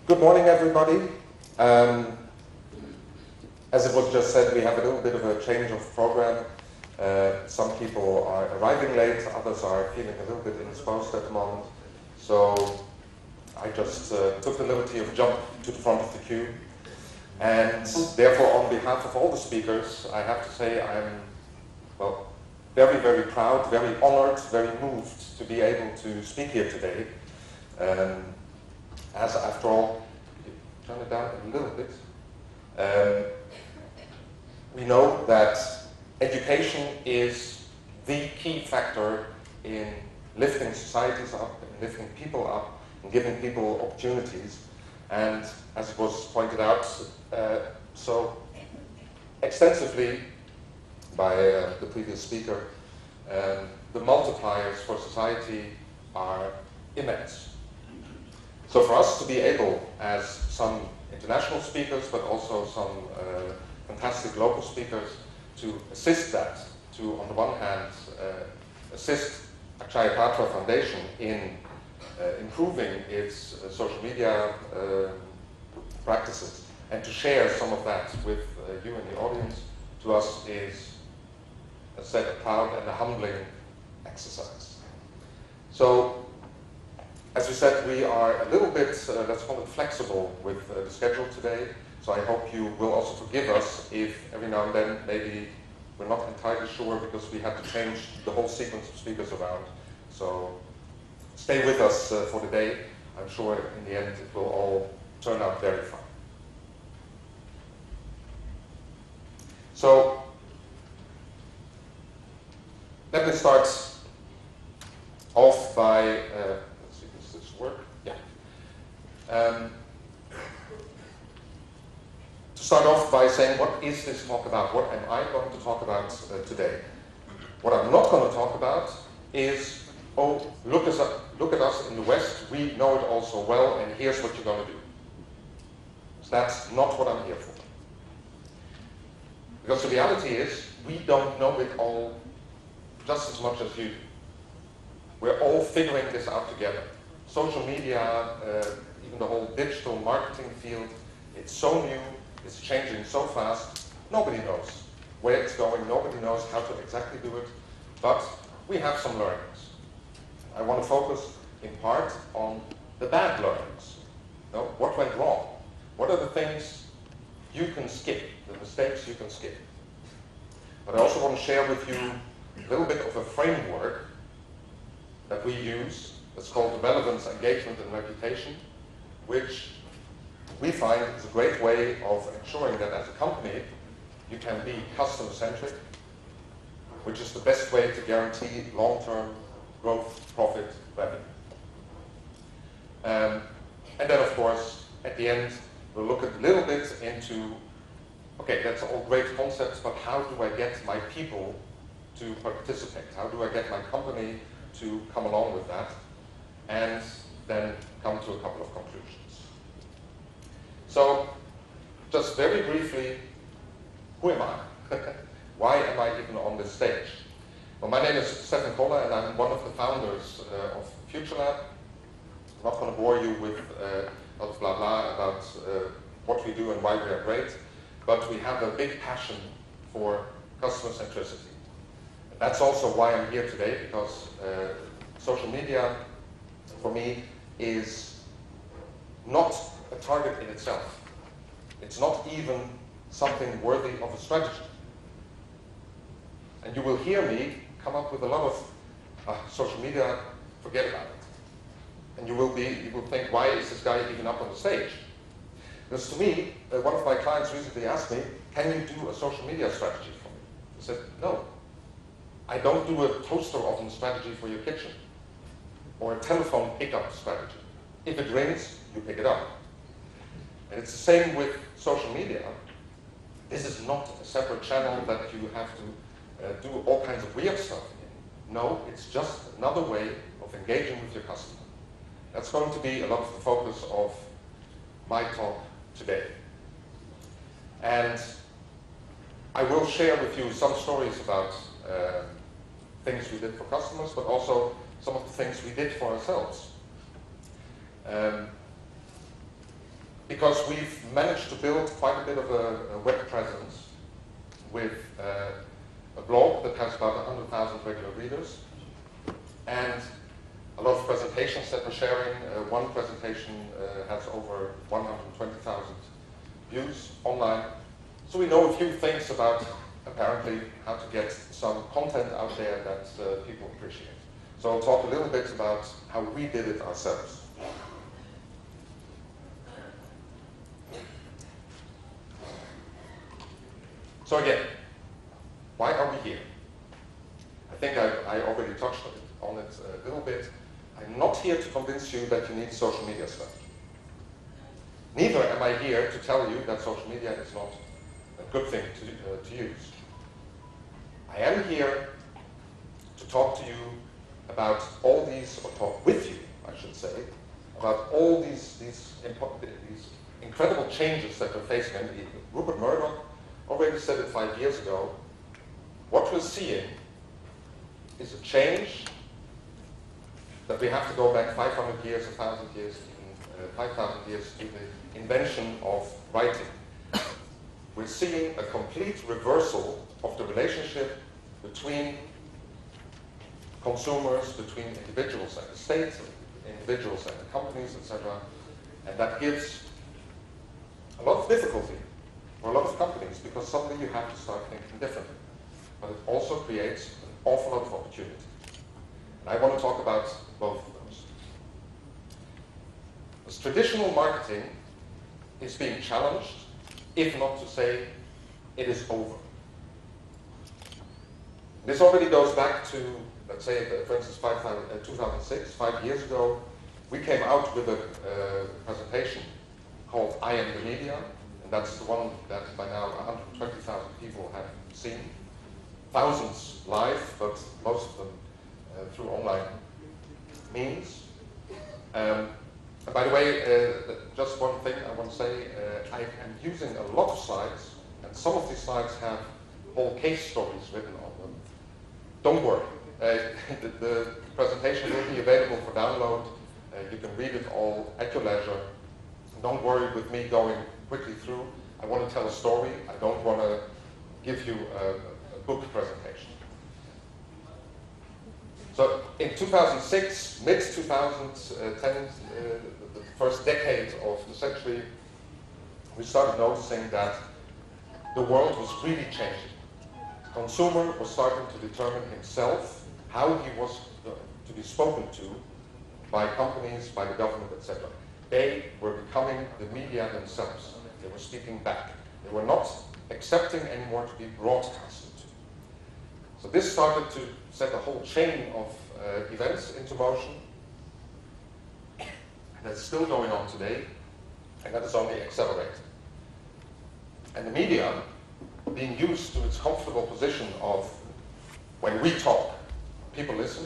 Good morning, everybody. As it was just said, we have a little bit of a change of program. Some people are arriving late, others are feeling a little bit indisposed at the moment. So I just took the liberty of jumping to the front of the queue. And therefore, on behalf of all the speakers, I have to say I'm, well, very, very proud, very honored, very moved to be able to speak here today. As after all, turn it down a little bit. We know that education is the key factor in lifting societies up, in lifting people up, and giving people opportunities. And as it was pointed out so extensively by the previous speaker, the multipliers for society are immense. So for us to be able, as some international speakers, but also some fantastic local speakers, to assist that, to, on the one hand, assist Akshaya Patra Foundation in improving its social media practices, and to share some of that with you in the audience, to us is, as I said, a proud and a humbling exercise. So, as we said, we are a little bit, let's call it flexible with the schedule today. So I hope you will also forgive us if every now and then maybe we're not entirely sure because we had to change the whole sequence of speakers around. So stay with us for the day. I'm sure in the end it will all turn out very fine. So let me start off by, let's see, does this work? Yeah. To start off by saying, what is this talk about? What am I going to talk about today? What I'm not going to talk about is, oh, look at us in the West, we know it all so well, and here's what you're going to do. So that's not what I'm here for. Because the reality is, we don't know it all just as much as you do. We're all figuring this out together. Social media, even the whole digital marketing field, it's so new, it's changing so fast, nobody knows where it's going, nobody knows how to exactly do it, but we have some learnings. I want to focus in part on the bad learnings. You know, what went wrong? What are the things you can skip, the mistakes you can skip? But I also want to share with you a little bit of a framework that we use, that's called relevance, engagement, and reputation, which we find is a great way of ensuring that as a company, you can be customer-centric, which is the best way to guarantee long-term growth, profit, revenue. And then, of course, at the end, we'll look a little bit into, okay, that's all great concepts, but how do I get my people to participate? How do I get my company to come along with that? And then come to a couple of conclusions. So, just very briefly, who am I? Why am I even on this stage? Well, my name is Stefan Kolle, and I'm one of the founders of FutureLab. I'm not going to bore you with a lot of blah blah about what we do and why we are great, but we have a big passion for customer centricity. And that's also why I'm here today, because social media, for me, is not a target in itself. It's not even something worthy of a strategy. And you will hear me come up with a lot of social media, forget about it. And you will think, why is this guy even up on the stage? Because to me, one of my clients recently asked me, can you do a social media strategy for me? I said, no. I don't do a toaster oven strategy for your kitchen, or a telephone pickup strategy. If it rings, you pick it up. And it's the same with social media. This is not a separate channel that you have to do all kinds of weird stuff in. No, it's just another way of engaging with your customer. That's going to be a lot of the focus of my talk today. And I will share with you some stories about things we did for customers, but also some of the things we did for ourselves. because we've managed to build quite a bit of a web presence with a blog that has about 100,000 regular readers, and a lot of presentations that we're sharing. One presentation has over 120,000 views online. So we know a few things about, apparently, how to get some content out there that people appreciate. So I'll talk a little bit about how we did it ourselves. So again, why are we here? I think I already touched on it a little bit. I'm not here to convince you that you need social media stuff. Neither am I here to tell you that social media is not a good thing to use. I am here to talk to you about all these, or talk with you, I should say, about all these incredible changes that we're facing. And Rupert Murdoch already said it 5 years ago. What we're seeing is a change that we have to go back 500 years, 1,000 years, even 5,000 years to the invention of writing. We're seeing a complete reversal of the relationship between consumers, between individuals and the state, individuals and the companies, etc. And that gives a lot of difficulty for a lot of companies, because suddenly you have to start thinking differently. But it also creates an awful lot of opportunity. And I want to talk about both of those. As traditional marketing is being challenged, if not to say it is over. This already goes back to, let's say, for instance, 2006, 5 years ago, we came out with a presentation called I Am the Media, and that's the one that by now 120,000 people have seen. Thousands live, but most of them through online means. And by the way, just one thing I want to say, I am using a lot of slides, and some of these slides have whole case stories written on them. Don't worry, the presentation will be available for download. You can read it all at your leisure. Don't worry with me going quickly through. I want to tell a story. I don't want to give you a book presentation. So in 2006, mid-2010, the first decade of the century, we started noticing that the world was really changing. The consumer was starting to determine himself how he was to be spoken to by companies, by the government, etc. They were becoming the media themselves. They were speaking back. They were not accepting anymore to be broadcasted to. So this started to set a whole chain of events into motion. And that's still going on today, and that is only accelerating. And the media, being used to its comfortable position of when we talk, people listen,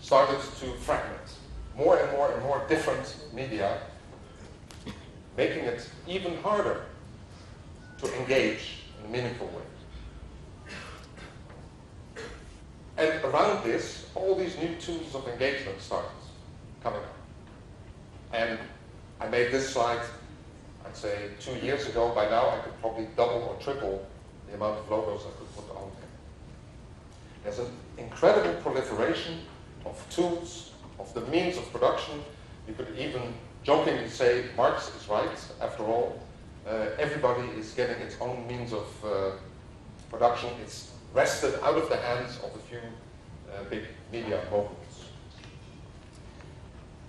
started to fragment. More and more and more different media, making it even harder to engage in a meaningful way. And around this, all these new tools of engagement started coming up. And I made this slide, I'd say 2 years ago. By now I could probably double or triple the amount of logos I could put on there. There's an incredible proliferation of tools, of the means of production. You could even jokingly say Marx is right. After all, everybody is getting its own means of production. It's wrested out of the hands of a few big media moguls.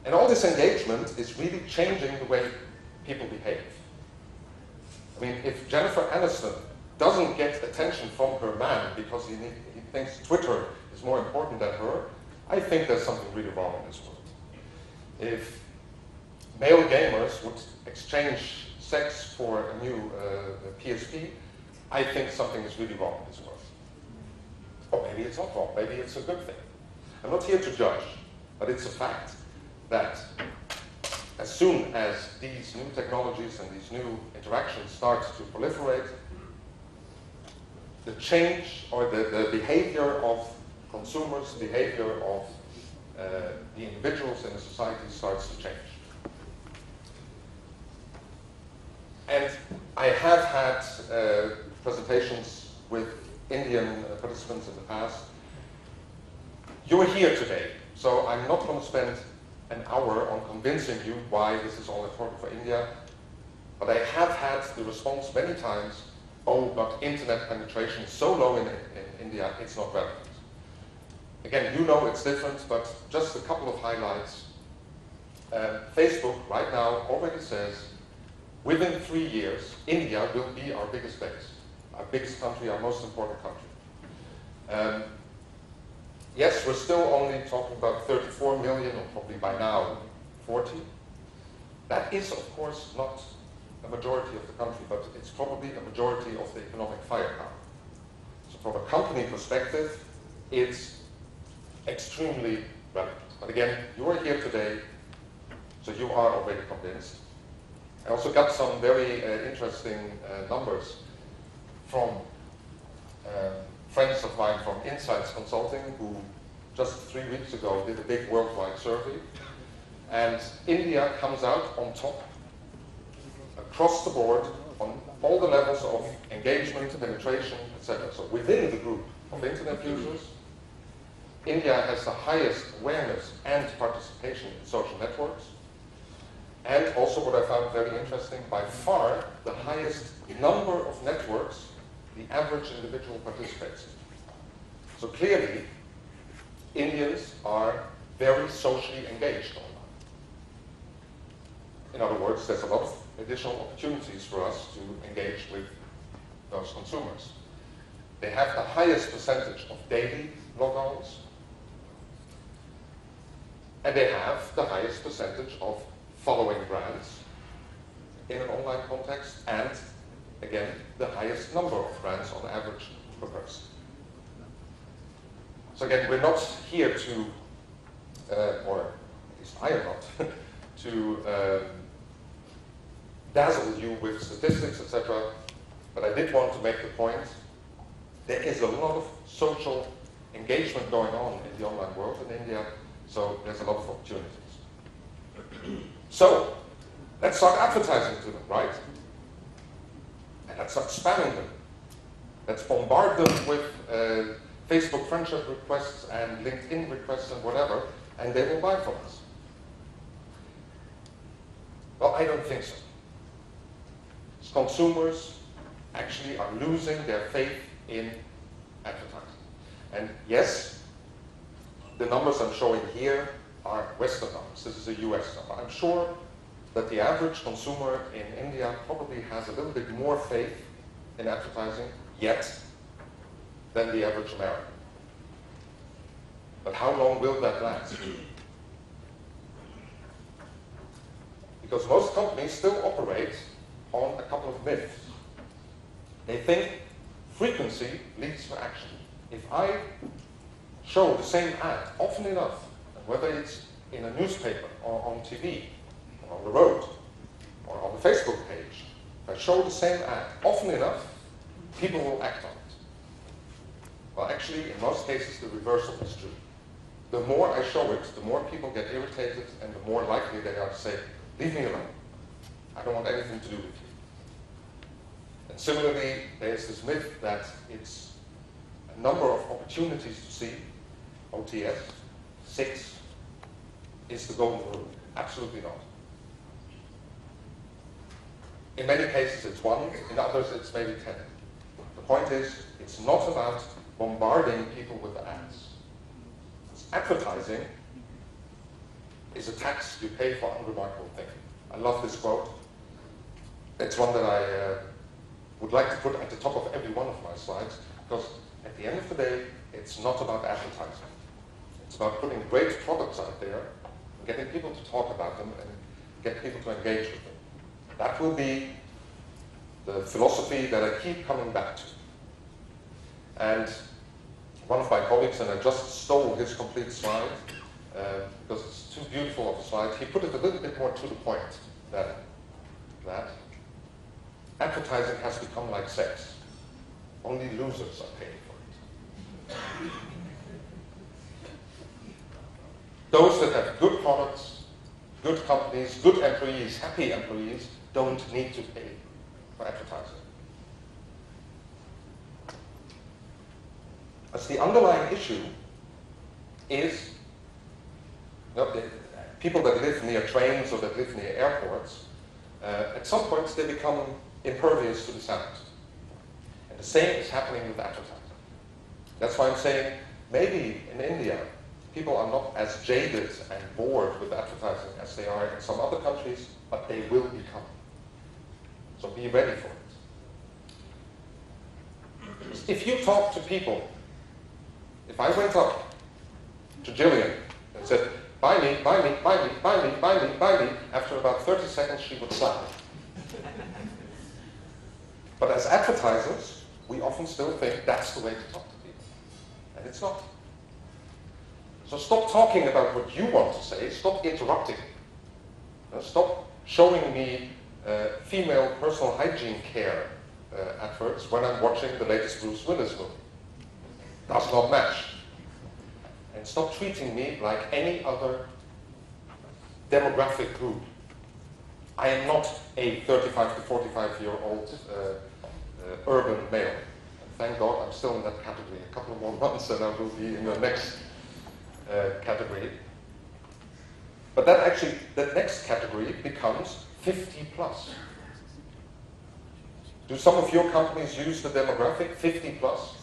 And all this engagement is really changing the way people behave. I mean, if Jennifer Aniston doesn't get attention from her man because he thinks Twitter is more important than her, I think there's something really wrong in this world. If male gamers would exchange sex for a new PSP, I think something is really wrong in this world. Or maybe it's not wrong, maybe it's a good thing. I'm not here to judge, but it's a fact that as soon as these new technologies and these new interactions start to proliferate, the change or the behavior of consumers, the behavior of the individuals in a society starts to change. And I have had presentations with Indian participants in the past. You're here today, so I'm not going to spend an hour on convincing you why this is all important for India, but I have had the response many times, oh, but internet penetration is so low in India, it's not relevant. Again, you know it's different, but just a couple of highlights. Facebook right now already says within 3 years, India will be our biggest base, our biggest country, our most important country. Yes, we're still only talking about 34 million, or probably by now 40. That is, of course, not a majority of the country, but it's probably a majority of the economic firepower. So from a company perspective, it's extremely relevant. But again, you are here today, so you are already convinced. I also got some very interesting numbers from friends of mine from Insights Consulting, who just 3 weeks ago did a big worldwide survey. And India comes out on top across the board on all the levels of engagement, penetration, etc. So within the group of internet users, India has the highest awareness and participation in social networks. And also what I found very interesting, by far the highest number of networks the average individual participates in. So clearly, Indians are very socially engaged online. In other words, there's a lot of additional opportunities for us to engage with those consumers. They have the highest percentage of daily logons, and they have the highest percentage of following brands in an online context, and again, the highest number of brands on average per person. So again, we're not here to, or at least I am not, to dazzle you with statistics, etc. But I did want to make the point, there is a lot of social engagement going on in the online world in India, so there's a lot of opportunities. So, let's start advertising to them, right? And let's start spamming them. Let's bombard them with Facebook friendship requests and LinkedIn requests and whatever, and they will buy from us. Well, I don't think so. Consumers actually are losing their faith in advertising. And yes, the numbers I'm showing here are Western numbers. This is a US number. I'm sure that the average consumer in India probably has a little bit more faith in advertising yet than the average American. But how long will that last? Because most companies still operate on a couple of myths. They think frequency leads to action. If I show the same ad often enough, and whether it's in a newspaper or on TV, or on the road, or on the Facebook page, if I show the same ad often enough, people will act on it. Well, actually, in most cases, the reversal is true. The more I show it, the more people get irritated, and the more likely they are to say, leave me alone. I don't want anything to do with you. And similarly, there's this myth that it's a number of opportunities to see, OTS, 6, is the golden rule. Absolutely not. In many cases it's 1, in others it's maybe 10. The point is, it's not about bombarding people with ads. Advertising is a tax you pay for unremarkable thinking. I love this quote. It's one that I would like to put at the top of every one of my slides, because at the end of the day, it's not about advertising. It's about putting great products out there, and getting people to talk about them, and get people to engage with them. That will be the philosophy that I keep coming back to. And one of my colleagues, and I just stole his complete slide, because it's too beautiful of a slide, he put it a little bit more to the point than that. Advertising has become like sex. Only losers are paying for it. Those that have good products, good companies, good employees, happy employees, don't need to pay for advertising. As the underlying issue is, people that live near trains or that live near airports, at some point they become impervious to the sound. And the same is happening with advertising. That's why I'm saying maybe in India people are not as jaded and bored with advertising as they are in some other countries, but they will become. So be ready for it. If you talk to people, if I went up to Gillian and said, buy me, buy me, buy me, buy me, buy me, buy me, after about 30 seconds she would slap me. But as advertisers, we often still think that's the way to talk to people. And it's not. So stop talking about what you want to say, stop interrupting. Stop showing me female personal hygiene care adverts when I'm watching the latest Bruce Willis movie. Does not match. And stop treating me like any other demographic group. I am not a 35 to 45-year-old urban male. And thank God I'm still in that category. A couple of more months and I will be in the next category. But that next category becomes 50 plus. Do some of your companies use the demographic 50 plus?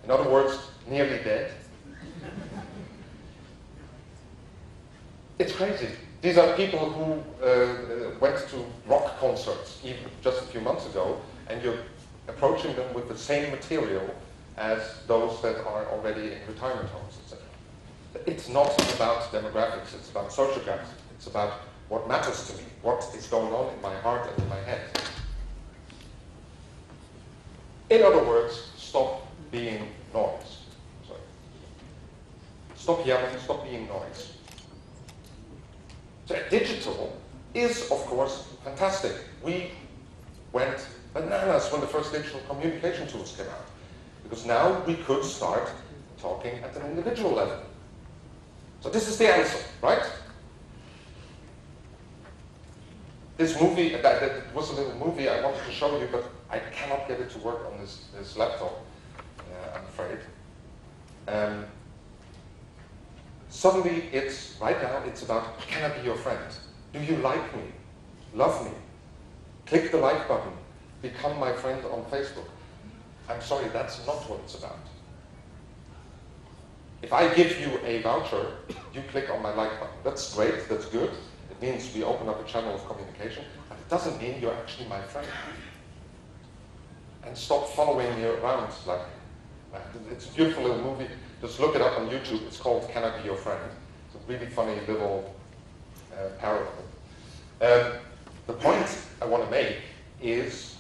In other words, nearly dead? It's crazy. These are people who went to rock concerts even just a few months ago, and you're approaching them with the same material as those that are already in retirement homes, etc. It's not about demographics, it's about sociographics. It's about what matters to me, what is going on in my heart and in my head. In other words, stop being noise. Sorry. Stop yelling, stop being noise. So digital is, of course, fantastic. We went bananas when the first digital communication tools came out. Because now we could start talking at an individual level. So this is the answer, right? This movie, that was a little movie I wanted to show you, but I cannot get it to work on this laptop, I'm afraid. Suddenly right now it's about, can I be your friend? Do you like me? Love me? Click the like button. Become my friend on Facebook. I'm sorry, that's not what it's about. If I give you a voucher, you click on my like button. That's great, that's good. It means we open up a channel of communication, but it doesn't mean you're actually my friend. And stop following me around. It's a beautiful little movie. Just look it up on YouTube. It's called Can I Be Your Friend? It's a really funny little parable. The point I want to make is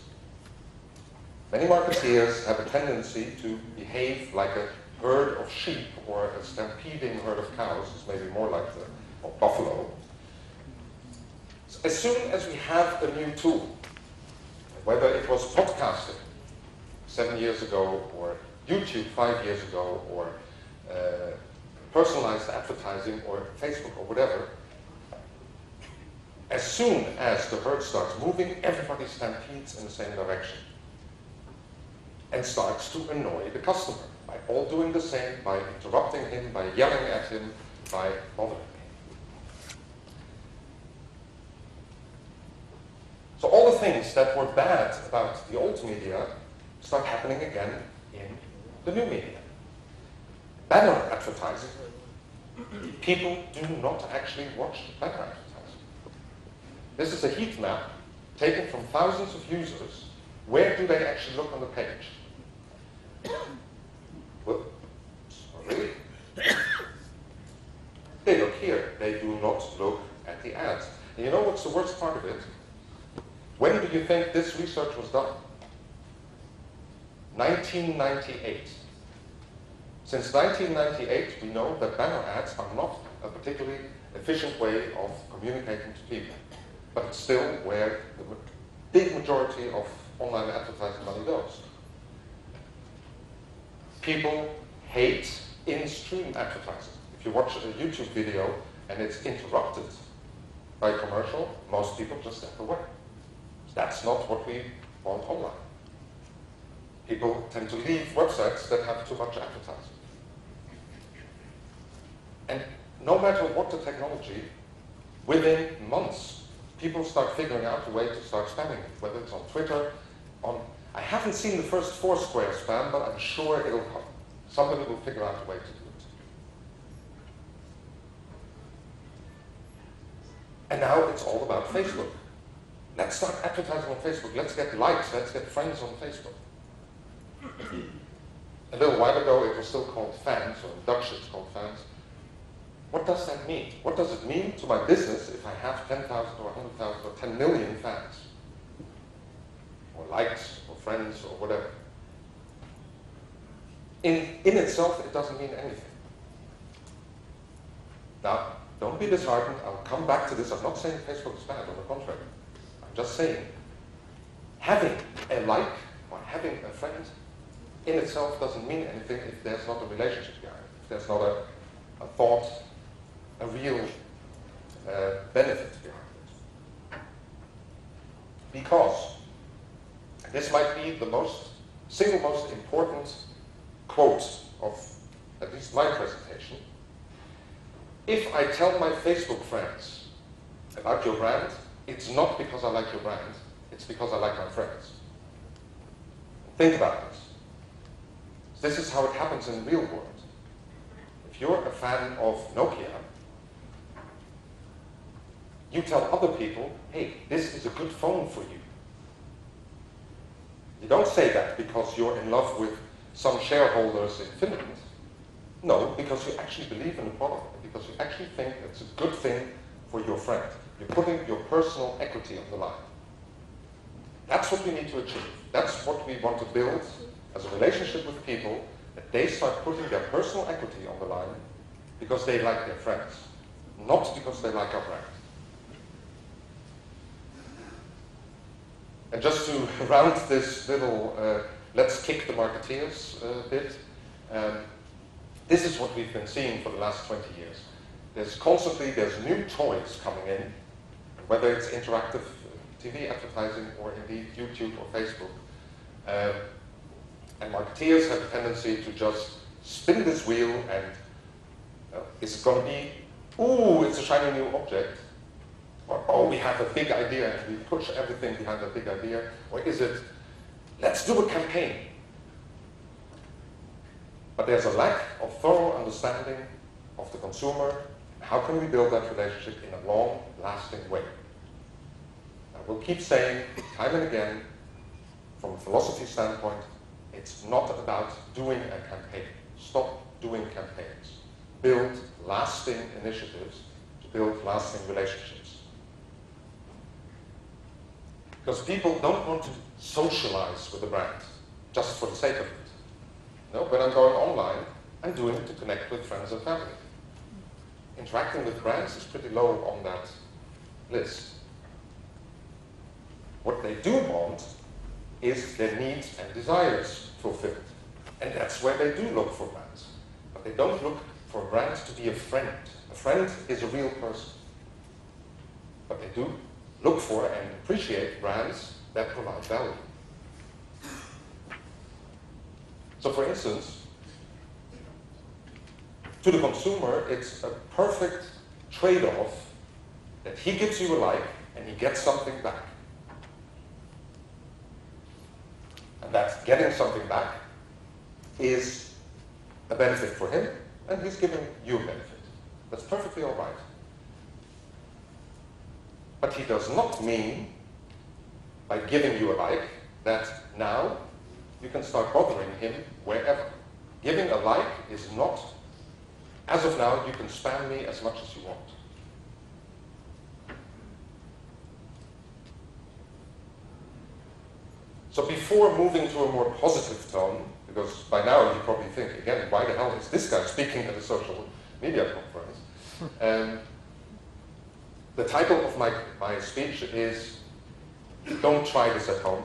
many marketeers have a tendency to behave like a herd of sheep or a stampeding herd of cows. It's maybe more like the buffalo. As soon as we have a new tool, whether it was podcasting 7 years ago, or YouTube 5 years ago, or personalized advertising, or Facebook, or whatever, as soon as the herd starts moving, everybody stampedes in the same direction and starts to annoy the customer by all doing the same, by interrupting him, by yelling at him, by bothering him. So all the things that were bad about the old media start happening again in the new media. Banner advertising. People do not actually watch banner advertising. This is a heat map taken from thousands of users. Where do they actually look on the page? Well, really? They look here. They do not look at the ads. And you know what's the worst part of it? When do you think this research was done? 1998. Since 1998, we know that banner ads are not a particularly efficient way of communicating to people. But it's still where the big majority of online advertising money goes. People hate in-stream advertising. If you watch a YouTube video and it's interrupted by a commercial, most people just step away. That's not what we want online. People tend to leave websites that have too much advertising. And no matter what the technology, within months, people start figuring out a way to start spamming it, whether it's on Twitter, I haven't seen the first Foursquare spam, but I'm sure it'll come. Somebody will figure out a way to do it. And now it's all about Facebook. Let's start advertising on Facebook. Let's get likes. Let's get friends on Facebook. A little while ago, it was still called fans, or in Dutch it's called fans. What does that mean? What does it mean to my business if I have 10,000 or 100,000 or 10 million fans? Or likes, or friends, or whatever. In itself, it doesn't mean anything. Now, don't be disheartened. I'll come back to this. I'm not saying Facebook is bad, on the contrary. I'm just saying having a like or having a friend in itself doesn't mean anything if there's not a relationship behind it, if there's not a thought, a real benefit behind it. Because, and this might be the single most important quote of at least my presentation, if I tell my Facebook friends about your brand, it's not because I like your brand, it's because I like my friends. Think about this. This is how it happens in the real world. If you're a fan of Nokia, you tell other people, hey, this is a good phone for you. You don't say that because you're in love with some shareholders in Finland. No, because you actually believe in the product, because you actually think it's a good thing for your friend. You're putting your personal equity on the line. That's what we need to achieve. That's what we want to build as a relationship with people, that they start putting their personal equity on the line because they like their friends, not because they like our brand. And just to round this little let's kick the marketeers bit, this is what we've been seeing for the last 20 years. There's new toys coming in, whether it's interactive TV advertising or indeed YouTube or Facebook. And marketeers have a tendency to just spin this wheel and is it going to be, ooh, it's a shiny new object? Or, oh, we have a big idea and we push everything behind that big idea? Or is it, let's do a campaign? But there's a lack of thorough understanding of the consumer. How can we build that relationship in a long, lasting way? I will keep saying time and again, from a philosophy standpoint, it's not about doing a campaign. Stop doing campaigns. Build lasting initiatives to build lasting relationships. Because people don't want to socialize with a brand just for the sake of it. No, when I'm going online, I'm doing it to connect with friends and family. Interacting with brands is pretty low on that list. What they do want is their needs and desires fulfilled. And that's where they do look for brands. But they don't look for brands to be a friend. A friend is a real person. But they do look for and appreciate brands that provide value. So for instance, to the consumer, it's a perfect trade-off that he gives you a like and he gets something back. And that getting something back is a benefit for him, and he's giving you a benefit. That's perfectly all right. But he does not mean, by giving you a like, that now you can start bothering him wherever. Giving a like is not, as of now, you can spam me as much as you want. So before moving to a more positive tone, because by now you probably think, again, why the hell is this guy speaking at a social media conference? The title of my speech is, don't try this at home.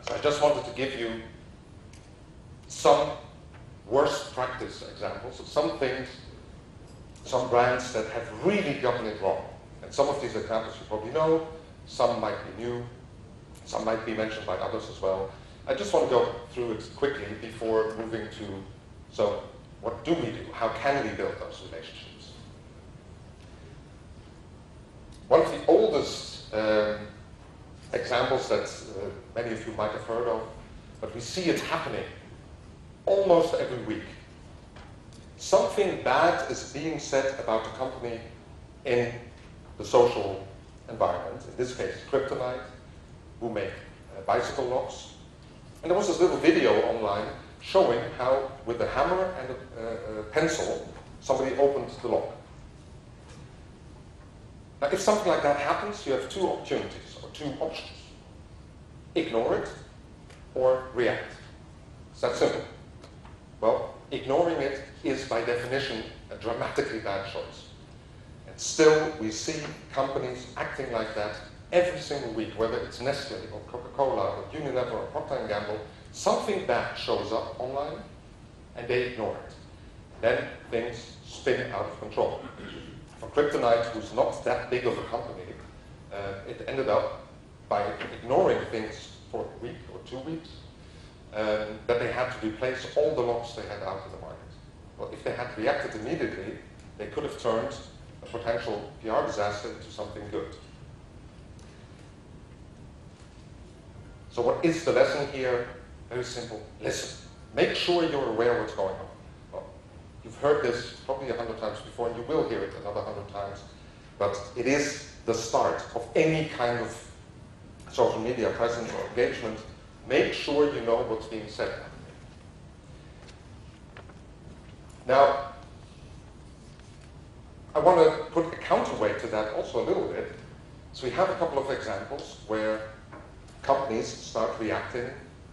So I just wanted to give you some worst practice examples of some things, some brands that have really gotten it wrong. And some of these examples you probably know. Some might be new, some might be mentioned by others as well. I just want to go through it quickly before moving to, so what do we do? How can we build those relationships? One of the oldest examples that many of you might have heard of, but we see it happening almost every week. Something bad is being said about a company in the social environment, in this case Kryptonite, who make bicycle locks. And there was this little video online showing how, with a hammer and a pencil, somebody opened the lock. Now, if something like that happens, you have two opportunities, or two options. Ignore it, or react. It's that simple. Well, ignoring it is by definition a dramatically bad choice. And still, we see companies acting like that every single week, whether it's Nestle or Coca-Cola or Unilever or Procter & Gamble. Something bad shows up online, and they ignore it. Then things spin out of control. For Kryptonite, who's not that big of a company, it ended up by ignoring things for a week or 2 weeks, that they had to replace all the locks they had out in the market. Well, if they had reacted immediately, they could have turned a potential PR disaster into something good. So what is the lesson here? Very simple. Listen. Make sure you're aware of what's going on. Well, you've heard this probably 100 times before, and you will hear it another 100 times. But it is the start of any kind of social media presence or engagement. Make sure you know what's being said. Now, I want to put a counterweight to that also a little bit. So we have a couple of examples where companies start reacting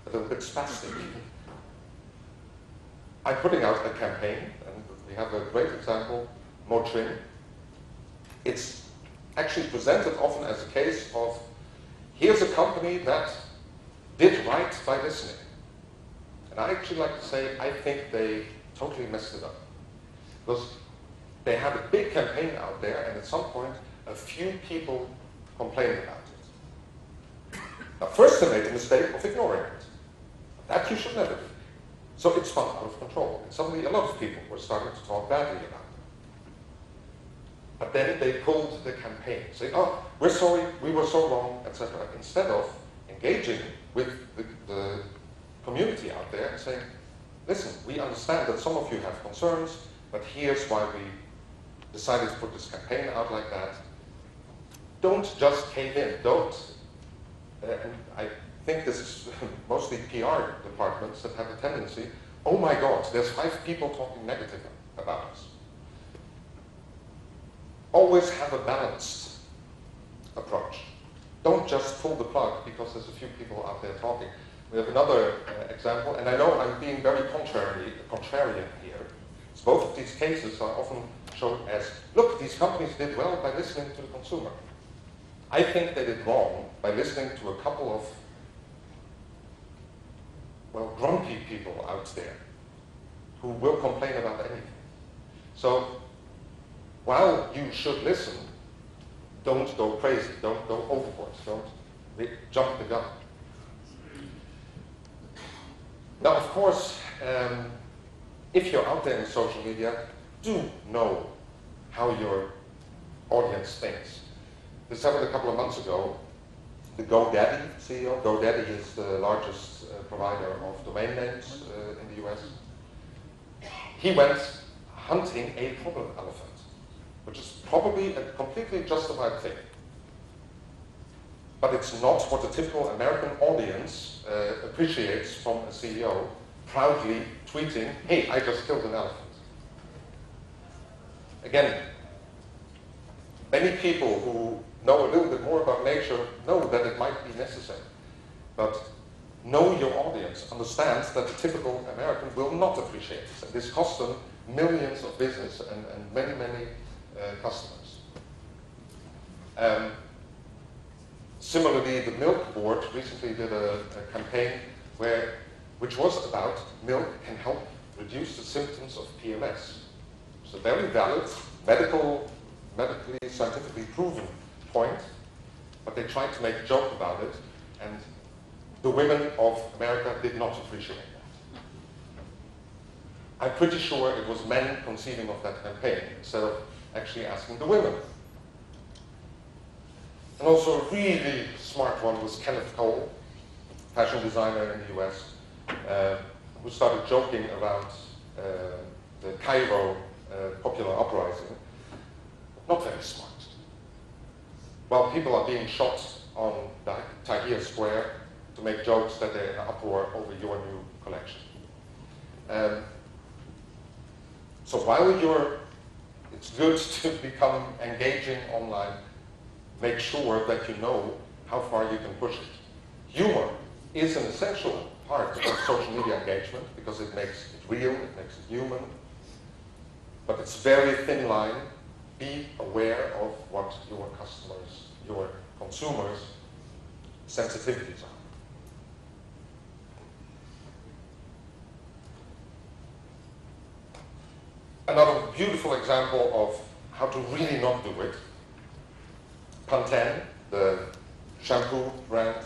a little bit spastic. I'm putting out a campaign, and we have a great example, Motrin. It's actually presented often as a case of, here's a company that did right by listening. And I actually like to say, I think they totally messed it up. Because they had a big campaign out there, and at some point, a few people complained about it. Now, first they made the mistake of ignoring it. That you should never do. So it spun out of control. And suddenly a lot of people were starting to talk badly about it. But then they pulled the campaign, saying, oh, we're sorry, we were so wrong, etc. Instead of engaging with the community out there and saying, listen, we understand that some of you have concerns, but here's why we decided to put this campaign out like that. Don't just cave in. Don't. And I think this is mostly PR departments that have a tendency, oh my God, there's 5 people talking negative about us. Always have a balanced approach. Don't just pull the plug because there's a few people out there talking. We have another example, and I know I'm being very contrarian here. So both of these cases are often shown as, look, these companies did well by listening to the consumer. I think they did wrong by listening to a couple of, well, grumpy people out there who will complain about anything. So while you should listen, don't go crazy, don't go overboard, don't jump the gun. Now, of course, if you're out there in social media, do know how your audience thinks. This happened a couple of months ago. The GoDaddy CEO, GoDaddy is the largest provider of domain names in the US. He went hunting a problem elephant, which is probably a completely justified thing. But it's not what the typical American audience appreciates from a CEO proudly tweeting, hey, I just killed an elephant. Again, many people who know a little bit more about nature know that it might be necessary. But know your audience. Understand that the typical American will not appreciate this. And this costs them millions of business and many, many customers. Similarly, the Milk Board recently did a campaign which was about milk can help reduce the symptoms of PMS. It's a very valid, medically, scientifically proven point, but they tried to make a joke about it, and the women of America did not appreciate that. I'm pretty sure it was men conceiving of that campaign instead of actually asking the women. And also a really smart one was Kenneth Cole, fashion designer in the US, who started joking about the Cairo popular uprising. Not very smart. While people are being shot on Tahrir Square to make jokes that they're in an uproar over your new collection. So while it's good to become engaging online, make sure that you know how far you can push it. Humor is an essential part of social media engagement because it makes it real, it makes it human, but it's very thin line. Be aware of what your customers, your consumers' sensitivities are. Another beautiful example of how to really not do it. Pantene, the shampoo brand,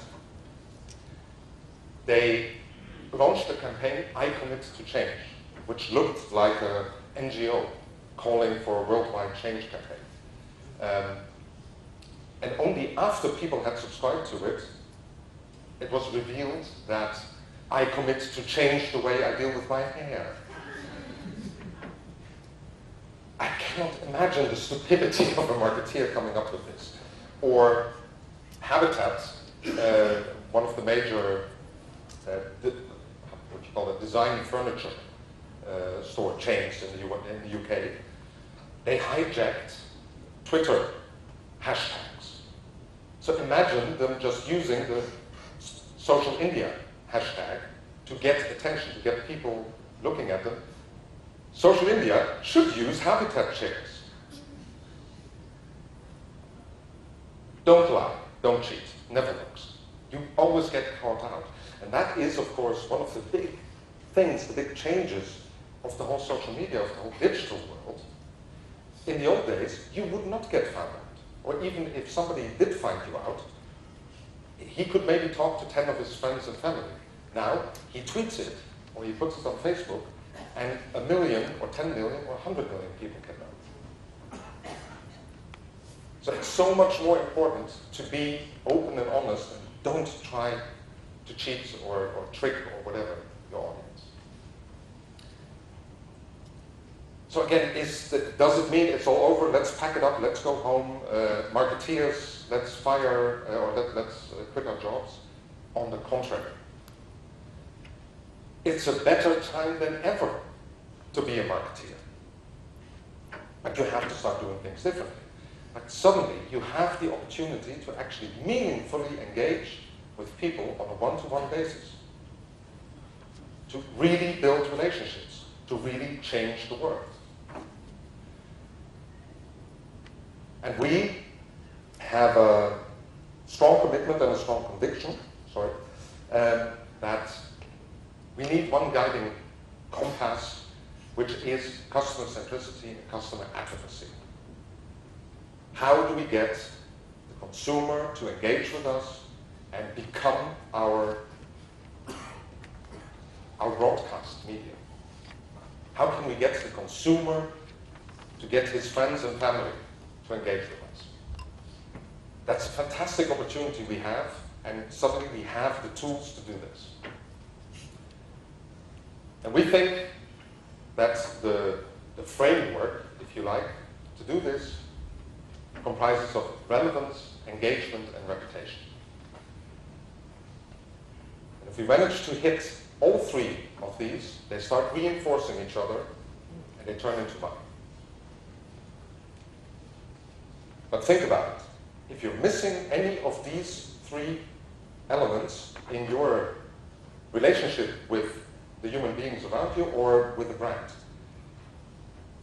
they launched a campaign, I Commit to Change, which looked like an NGO calling for a worldwide change campaign. And only after people had subscribed to it, it was revealed that I commit to change the way I deal with my hair. I cannot imagine the stupidity of a marketeer coming up with this. Or Habitat, one of the major, what you call it, design furniture store chains in the UK, they hijacked Twitter hashtags. So imagine them just using the social India hashtag to get attention, to get people looking at them. Social India should use Habitat chairs. Don't lie, don't cheat, never works. You always get caught out. And that is, of course, one of the big things, the big changes of the whole social media, of the whole digital world. In the old days, you would not get found out. Or even if somebody did find you out, he could maybe talk to 10 of his friends and family. Now, he tweets it, or he puts it on Facebook, and 1 million, or 10 million, or 100 million people can know. So it's so much more important to be open and honest, and don't try to cheat or trick or whatever your audience. So again, does it mean it's all over? Let's pack it up, let's go home. Marketeers, let's fire, or let's quit our jobs. On the contrary. It's a better time than ever to be a marketeer. But you have to start doing things differently. Like suddenly you have the opportunity to actually meaningfully engage with people on a one-to-one basis. To really build relationships, to really change the world. And we have a strong commitment and a strong conviction, that we need one guiding compass, which is customer centricity and customer advocacy. How do we get the consumer to engage with us and become our broadcast media? How can we get the consumer to get his friends and family to engage with us? That's a fantastic opportunity we have, and suddenly we have the tools to do this. And we think that the framework, if you like, to do this comprises of relevance, engagement, and reputation. And if we manage to hit all three of these, they start reinforcing each other, and they turn into money. But think about it. If you're missing any of these three elements in your relationship with the human beings around you or with the brand,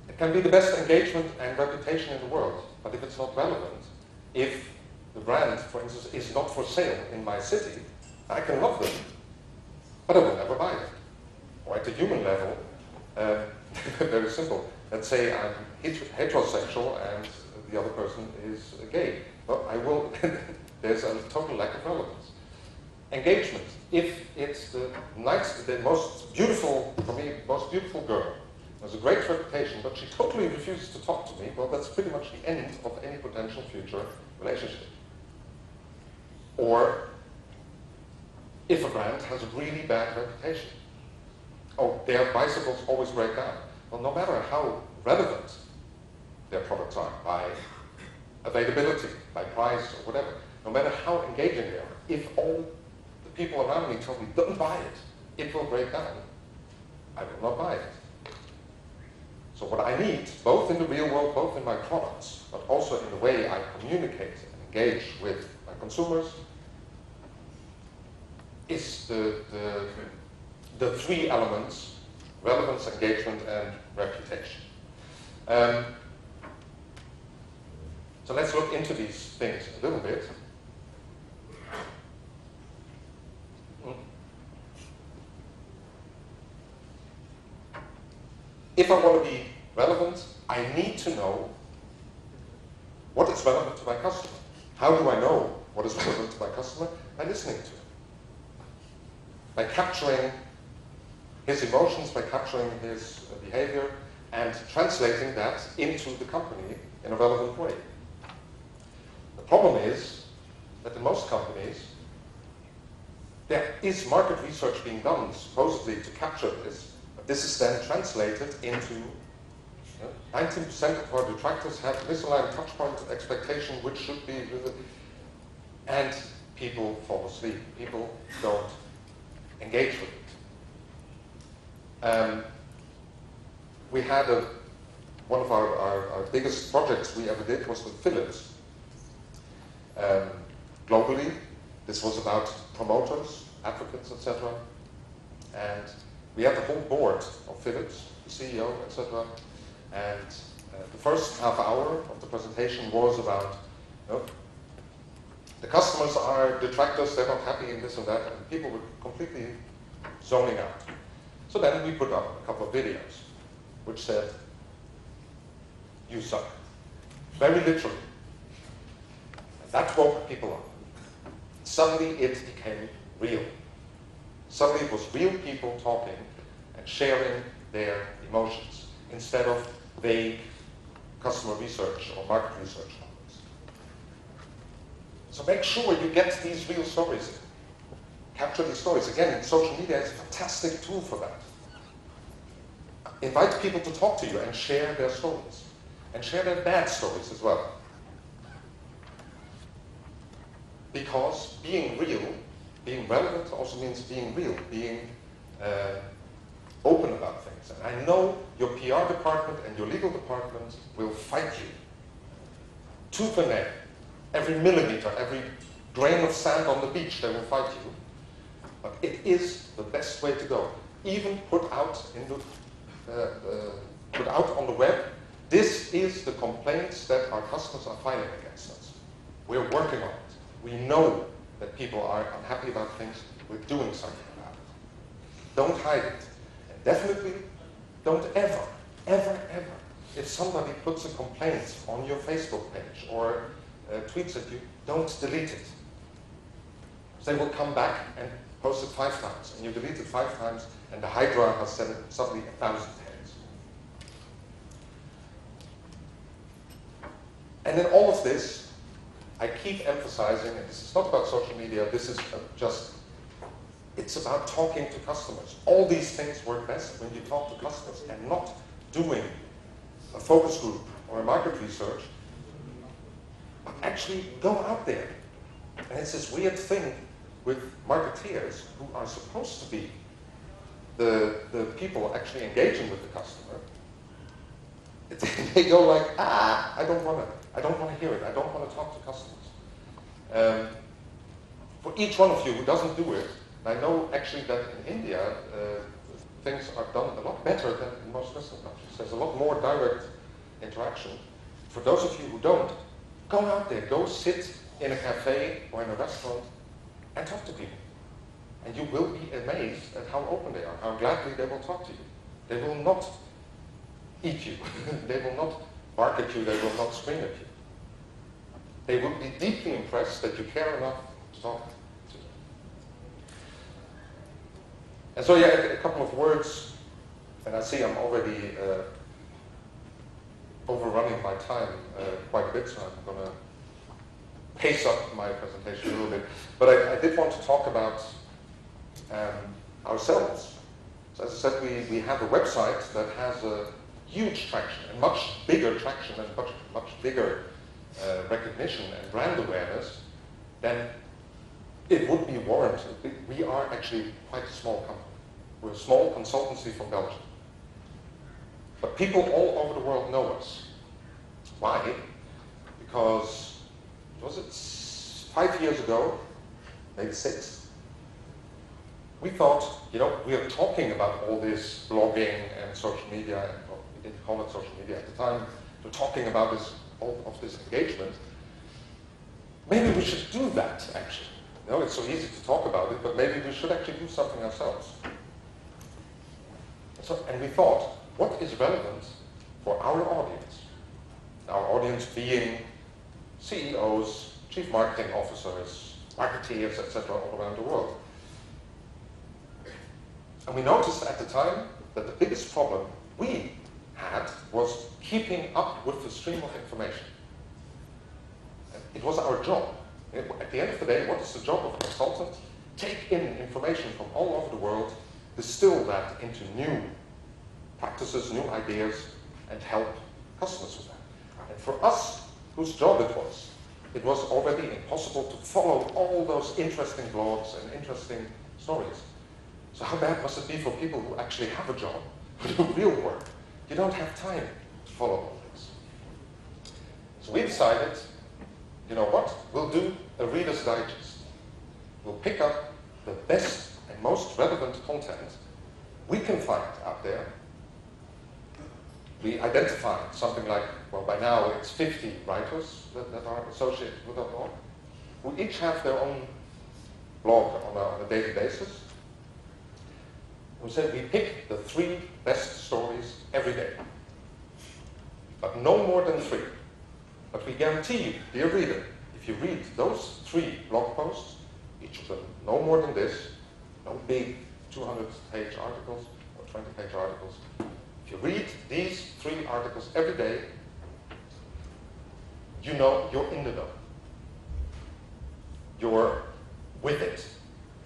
it can be the best engagement and reputation in the world, but if it's not relevant, if the brand, for instance, is not for sale in my city, I can love them, but I will never buy them. Or at the human level, very simple. Let's say I'm heterosexual and the other person is gay. Well, I will there's a total lack of relevance. Engagement. If it's the most beautiful, for me, most beautiful girl, has a great reputation, but she totally refuses to talk to me, well, that's pretty much the end of any potential future relationship. Or if a brand has a really bad reputation. Oh, their bicycles always break down. Well, no matter how relevant their products are, by availability, by price, or whatever, no matter how engaging they are, if all the people around me tell me, don't buy it, it will break down, I will not buy it. So what I need, both in the real world, both in my products, but also in the way I communicate and engage with my consumers, is the three elements: relevance, engagement, and reputation. So let's look into these things a little bit. If I want to be relevant, I need to know what is relevant to my customer. How do I know what is relevant to my customer? By listening to him. By capturing his emotions, by capturing his behavior, and translating that into the company in a relevant way. The problem is that in most companies, there is market research being done, supposedly, to capture this, but this is then translated into 19% of our detractors have misaligned touchpoint expectation, which should be, and people fall asleep. People don't engage with it. We had one of our biggest projects we ever did was with Philips. Globally, this was about promoters, advocates, etc. And we had the whole board of Philips, the CEO, etc. And the first half hour of the presentation was about, the customers are detractors, they're not happy in this and that, and people were completely zoning out. So then we put up a couple of videos which said, you suck. Very literally. And that woke people up. Suddenly it became real. Suddenly it was real people talking and sharing their emotions instead of vague customer research or market research numbers. So make sure you get these real stories in. Capture these stories. Again, social media is a fantastic tool for that. Invite people to talk to you and share their stories. And share their bad stories as well. Because being real, being relevant also means being real, being open about things. And I know your PR department and your legal department will fight you tooth and nail. Every millimeter, every grain of sand on the beach, they will fight you. But it is the best way to go. Even put out on the web, this is the complaints that our customers are filing against us. We're working on it. We know that people are unhappy about things. We're doing something about it. Don't hide it. And definitely don't ever, ever, ever, if somebody puts a complaint on your Facebook page or tweets at you, don't delete it. They will come back and post it 5 times, and you delete it 5 times, and the Hydra has suddenly 1,000 heads. And in all of this, I keep emphasizing, and this is not about social media, this is it's about talking to customers. All these things work best when you talk to customers and not doing a focus group or a market research, but actually go out there. And it's this weird thing with marketeers who are supposed to be the people actually engaging with the customer. They go like, I don't want to hear it. I don't want to talk to customers. For each one of you who doesn't do it, I know actually that in India, things are done a lot better than in most Western countries. There's a lot more direct interaction. For those of you who don't, go out there, go sit in a cafe or in a restaurant and talk to people. And you will be amazed at how open they are, how gladly they will talk to you. They will not eat you. They will not bark at you. They will not scream at you. they would be deeply impressed that you care enough to talk to them. And so, yeah, a couple of words, and I see I'm already overrunning my time quite a bit, so I'm going to pace up my presentation a little bit. But I did want to talk about ourselves. So as I said, we have a website that has a huge traction, and much bigger traction, and much bigger recognition and brand awareness than it would be warranted. We are actually quite a small company. We're a small consultancy from Belgium. But people all over the world know us. Why? Because, was it 5 years ago, maybe 6, we thought, you know, we are talking about all this blogging and social media, and well, we didn't call it social media at the time, we're talking about all of this engagement. Maybe we should do that, actually. You know, it's so easy to talk about it, but maybe we should actually do something ourselves. And we thought, what is relevant for our audience? Our audience being CEOs, chief marketing officers, marketeers, etc., all around the world. And we noticed at the time that the biggest problem we had was keeping up with the stream of information. It was our job. At the end of the day, what is the job of a consultant? Take in information from all over the world, distill that into new practices, new ideas, and help customers with that. And for us, whose job it was already impossible to follow all those interesting blogs and interesting stories. So how bad must it be for people who actually have a job, who do real work? You don't have time to follow all this. So we decided, you know what, we'll do a Reader's Digest. We'll pick up the best and most relevant content we can find out there. We identified something like, well, by now it's 50 writers that are associated with our blog, who each have their own blog on a daily basis. We said we pick the 3 best stories every day, but no more than 3. But we guarantee you, dear reader, if you read those 3 blog posts, each of them no more than this, no big 200-page articles or 20-page articles, if you read these 3 articles every day, you know you're in the know. You're with it.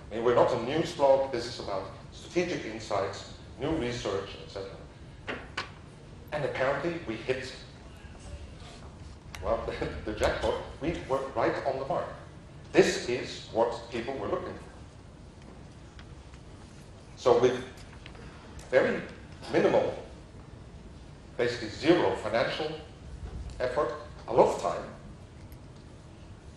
I mean, we're not a news blog. This is about strategic insights, new research, etc. And apparently we hit, well, the jackpot. We were right on the mark. This is what people were looking for. So with very minimal, basically 0 financial effort, a lot of time.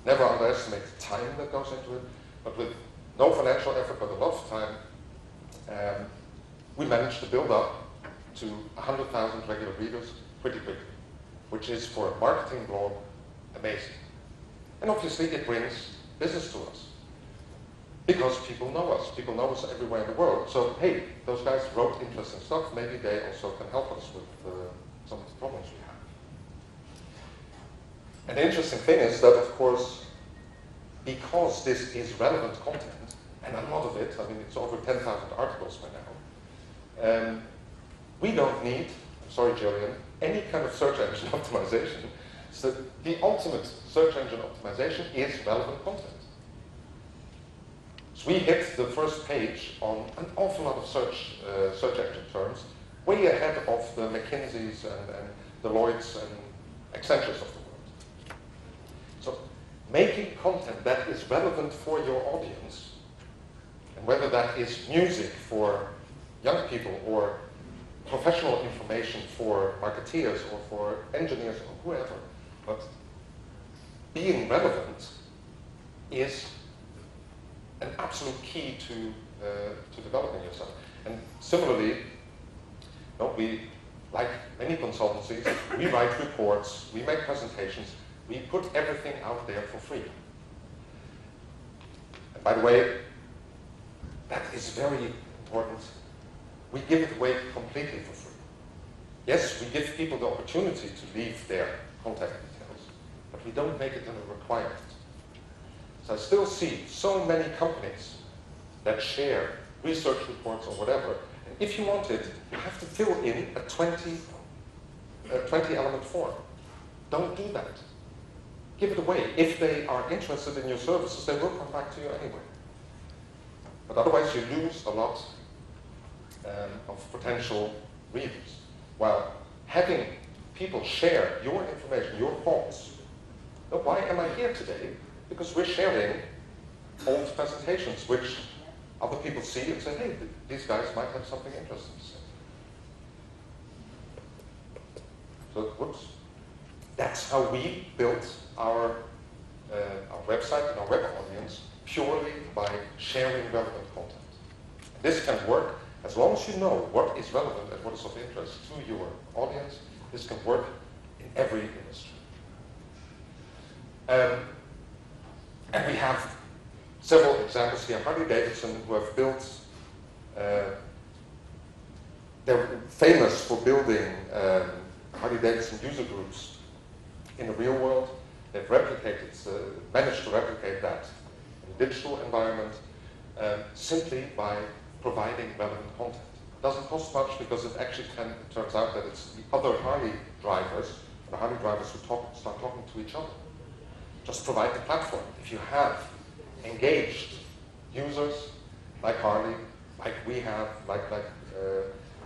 Never underestimate the time that goes into it, but with no financial effort, but a lot of time, we managed to build up to 100,000 regular readers pretty quickly, which is for a marketing blog amazing. And obviously it brings business to us, because people know us. People know us everywhere in the world. So, hey, those guys wrote interesting stuff. Maybe they also can help us with some of the problems we have. And the interesting thing is that, of course, because this is relevant content, and a lot of it, I mean, it's over 10,000 articles by now, we don't need, I'm sorry, Jillian, any kind of search engine optimization. So the ultimate search engine optimization is relevant content. So we hit the first page on an awful lot of search engine terms, way ahead of the McKinseys and Deloittes and Accentures of the world. So making content that is relevant for your audience, and whether that is music for young people or professional information for marketeers or for engineers or whoever, but being relevant is an absolute key to developing yourself. And similarly, we, like many consultancies, we write reports, we make presentations, we put everything out there for free. And by the way, that is very important. We give it away completely for free. Yes, we give people the opportunity to leave their contact details, but we don't make it a requirement. So I still see so many companies that share research reports or whatever, and if you want it, you have to fill in a 20-element form. Don't do that. Give it away. If they are interested in your services, they will come back to you anyway. But otherwise, you lose a lot of potential readers. While having people share your information, your thoughts. Now, why am I here today? Because we're sharing old presentations, which other people see and say, hey, these guys might have something interesting to say. So, whoops. That's how we built our website and our web audience, purely by sharing relevant content. This can work as long as you know what is relevant and what is of interest to your audience. This can work in every industry. And we have several examples here. Harley-Davidson, who have built, they're famous for building Harley-Davidson user groups in the real world. They've replicated, managed to replicate that in a digital environment simply by providing relevant content. It doesn't cost much because it actually turns out that it's the other Harley drivers, the Harley drivers who start talking to each other. Just provide the platform. If you have engaged users like Harley, like we have, like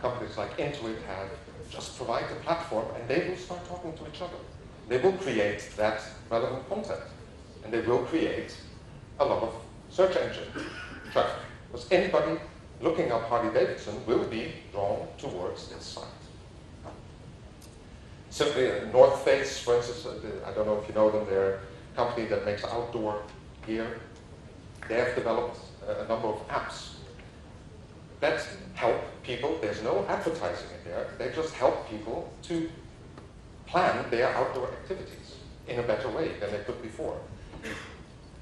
companies like Intuit have, just provide the platform and they will start talking to each other. They will create that relevant content. And they will create a lot of search engine traffic. Because anybody looking up Harley-Davidson will be drawn towards this site. Simply, North Face, for instance, I don't know if you know them, they're a company that makes outdoor gear. They have developed a number of apps that help people. There's no advertising in there. They just help people to plan their outdoor activities in a better way than they could before.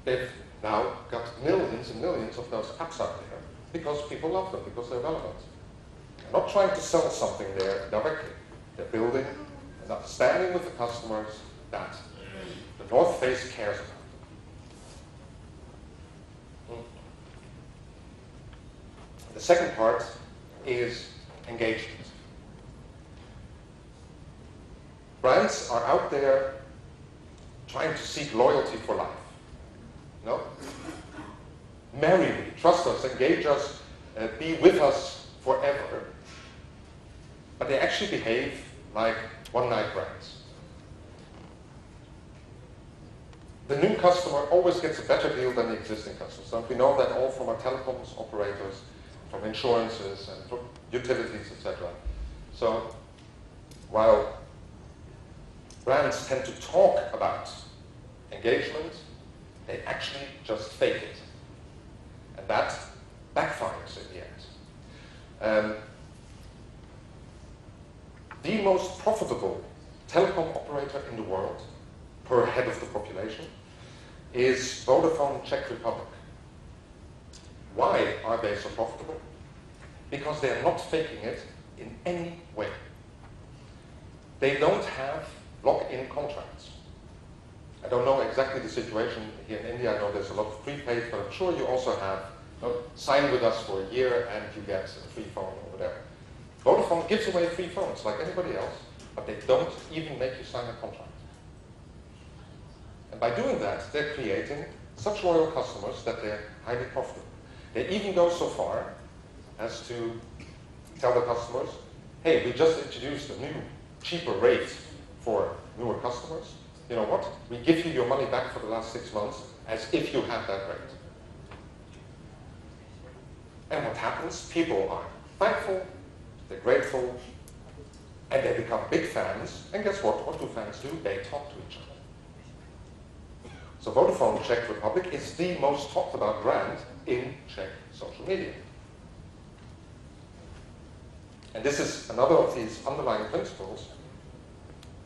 They've now got millions and millions of those apps out there because people love them, because they're relevant. They're not trying to sell something there directly. They're building an understanding with the customers that the North Face cares about. The second part is engagement. Brands are out there trying to seek loyalty for life. No? Marry me, trust us, engage us, be with us forever. But they actually behave like one-night brands. The new customer always gets a better deal than the existing customer. So we know that all from our telecoms operators, from insurances and from utilities, etc. So while brands tend to talk about engagement, they actually just fake it. And that backfires in the end. The most profitable telecom operator in the world, per head of the population, is Vodafone Czech Republic. Why are they so profitable? Because they're not faking it in any way. They don't have lock-in contracts. I don't know exactly the situation here in India. I know there's a lot of prepaid, but I'm sure you also have, sign with us for a year and you get a free phone or whatever. Vodafone gives away free phones like anybody else, but they don't even make you sign a contract. And by doing that, they're creating such loyal customers that they're highly profitable. They even go so far as to tell the customers, hey, we just introduced a new, cheaper rate for newer customers. You know what? We give you your money back for the last 6 months as if you had that rate. And what happens? People are thankful, they're grateful, and they become big fans. And guess what? What do fans do? They talk to each other. So Vodafone Czech Republic is the most talked about brand in Czech social media. And this is another of these underlying principles.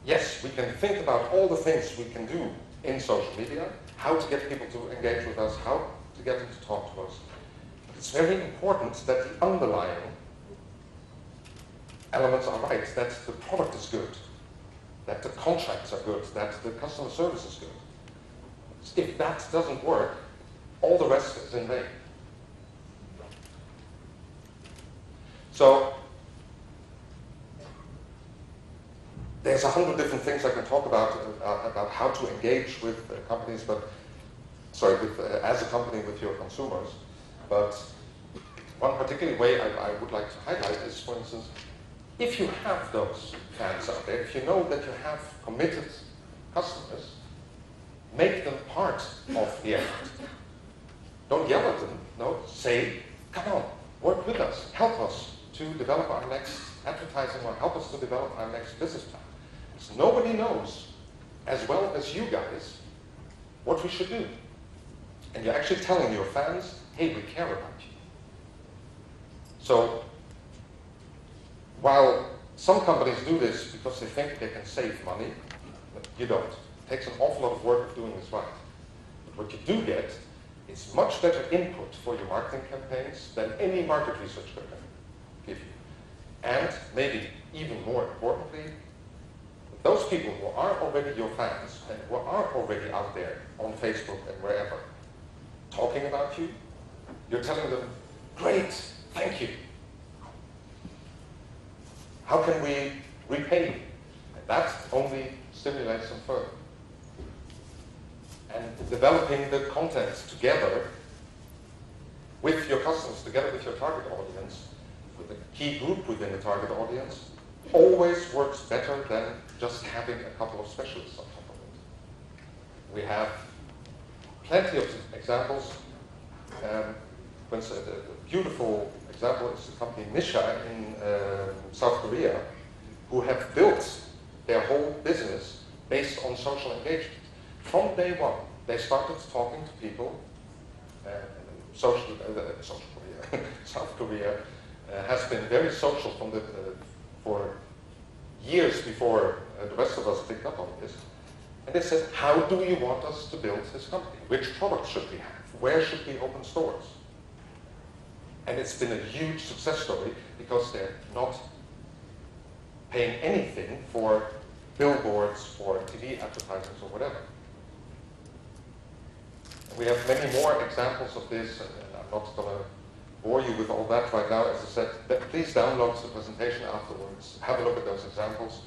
Yes, we can think about all the things we can do in social media, how to get people to engage with us, how to get them to talk to us. But it's very important that the underlying elements are right, that the product is good. that the contracts are good, that the customer service is good. If that doesn't work, all the rest is in vain. So, there's 100 different things I can talk about how to engage with companies, but sorry, as a company with your consumers. But one particular way I would like to highlight is, for instance, if you have those fans out there, if you know that you have committed customers, make them part of the effort. Don't yell at them. No, say, come on, work with us, help us to develop our next advertising, or help us to develop our next business plan. Because nobody knows as well as you guys what we should do. And you're actually telling your fans, hey, we care about you. So, while some companies do this because they think they can save money, you don't. It takes an awful lot of work of doing this right. But what you do get is much better input for your marketing campaigns than any market research can give you. And maybe even more importantly, those people who are already your fans and who are already out there on Facebook and wherever talking about you, you're telling them, great, thank you. How can we repay you? And that only stimulates them further. And developing the content together with your customers, together with your target audience, with a key group within the target audience, always works better than just having a couple of specialists on top of it. We have plenty of examples. A beautiful example is the company Nisha in South Korea, who have built their whole business based on social engagement. From day one, they started talking to people. South Korea has been very social for years before the rest of us picked up on this. And they said, how do you want us to build this company? Which products should we have? Where should we open stores? And it's been a huge success story because they're not paying anything for billboards, for TV advertisements, or whatever. And we have many more examples of this, and I'm not going to bore you with all that right now. As I said, please download the presentation afterwards. Have a look at those examples.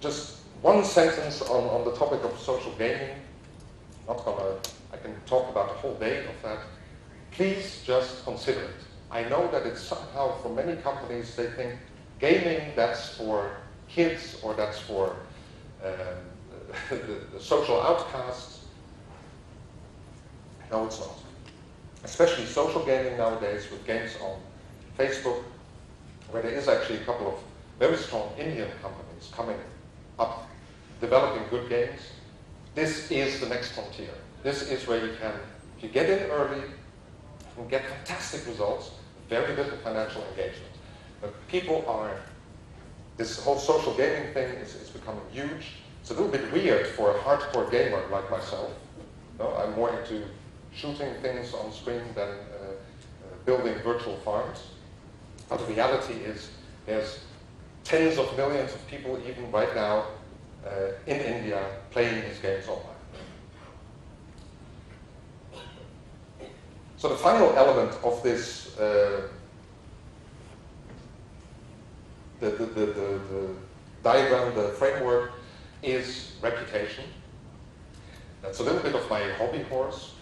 Just one sentence on the topic of social gaming. I can talk about a whole day of that. Please just consider it. I know that it's somehow, for many companies, they think gaming, that's for kids, or that's for the social outcasts. No, it's not. Especially social gaming nowadays with games on Facebook, where there is actually a couple of very strong Indian companies coming up, developing good games. This is the next frontier. This is where you can, if you get in early, you can get fantastic results, very little financial engagement. But this whole social gaming thing is becoming huge. It's a little bit weird for a hardcore gamer like myself. No, I'm more into shooting things on screen than building virtual farms. But the reality is there's tens of millions of people even right now in India playing these games online. So the final element of this, the diagram, the framework, is reputation. That's a little bit of my hobby horse.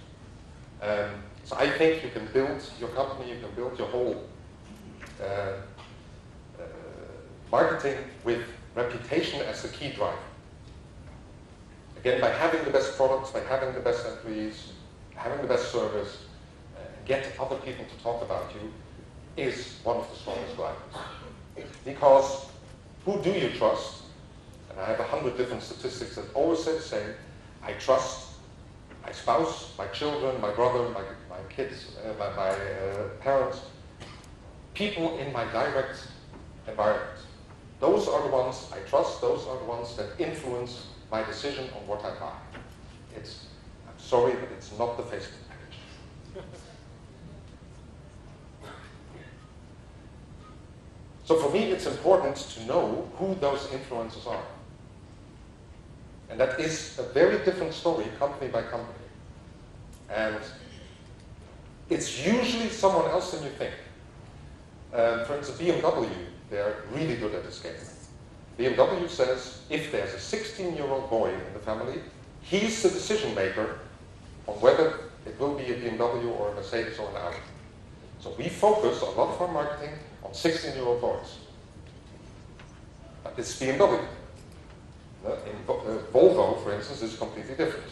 So I think you can build your company, you can build your whole marketing with reputation as the key driver. Again, by having the best products, by having the best employees, having the best service, get other people to talk about you is one of the strongest drivers. Because who do you trust? And I have 100 different statistics that always say the same. I trust my spouse, my children, my brother, my kids, my parents, people in my direct environment. Those are the ones I trust. Those are the ones that influence my decision on what I buy. I'm sorry, but it's not the Facebook page. So for me, it's important to know who those influencers are. And that is a very different story, company by company. And it's usually someone else than you think. For instance, BMW, they're really good at this game. BMW says if there's a 16-year-old boy in the family, he's the decision maker on whether it will be a BMW or a Mercedes or an Audi. So we focus a lot of our marketing on 16-year-old boys. But it's BMW. Volvo, for instance, is completely different.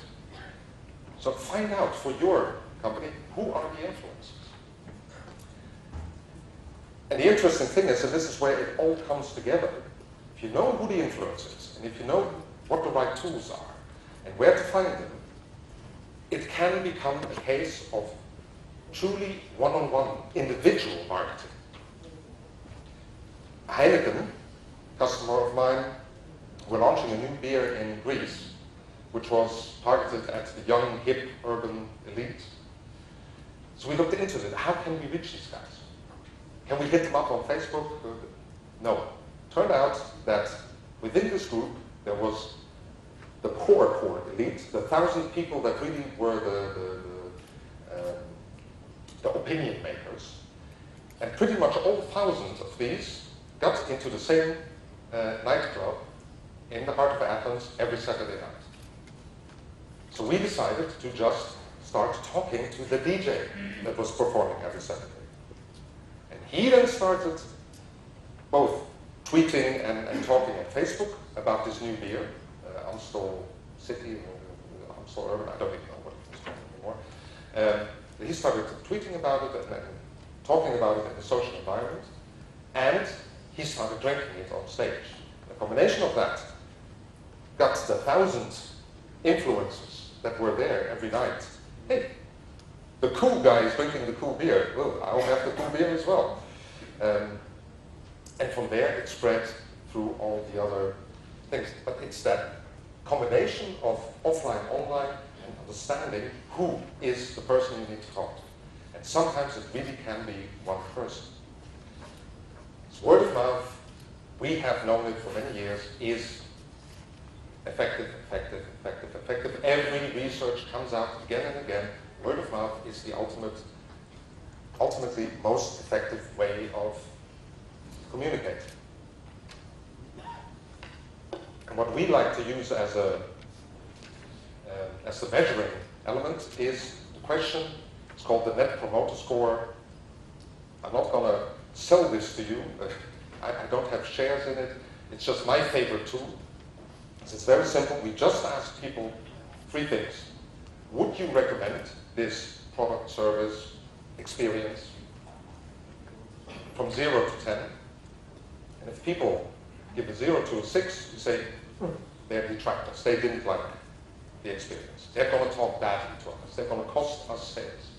So find out for your company, who are the influencers? And the interesting thing is, and this is where it all comes together, if you know who the influencer is, and if you know what the right tools are, and where to find them, it can become a case of truly one-on-one individual marketing. Heineken, customer of mine, were launching a new beer in Greece, which was targeted at the young, hip, urban elite. So we looked into it. How can we reach these guys? Can we hit them up on Facebook? No. Turned out that within this group, there was the core elite, the 1,000 people that really were the opinion makers. And pretty much all 1,000 of these got into the same nightclub in the heart of Athens every Saturday night. So we decided to just start talking to the DJ that was performing every Saturday. And he then started both tweeting and talking on Facebook about this new beer, Amstel City, or Amstel Urban, I don't even know what it's called anymore. He started tweeting about it and talking about it in the social environment, and he started drinking it on stage. The combination of that got the 1,000 influencers that were there every night. Hey, the cool guy is drinking the cool beer. Well, I'll have the cool beer as well. And from there, it spread through all the other things. But it's that combination of offline, online, and understanding who is the person you need to talk to. And sometimes it really can be one person. So word of mouth, we have known it for many years, is effective. Every research comes out again and again. Word of mouth is the ultimately most effective way of communicating. And what we like to use as the measuring element is the question. It's called the Net Promoter Score. I'm not going to sell this to you. I don't have shares in it. It's just my favorite tool. It's very simple. We just ask people 3 things. Would you recommend this product, service, experience? From 0 to 10. And if people give a 0 to a 6, you say, they're detractors. They didn't like the experience. They're going to talk badly to us. They're going to cost us sales.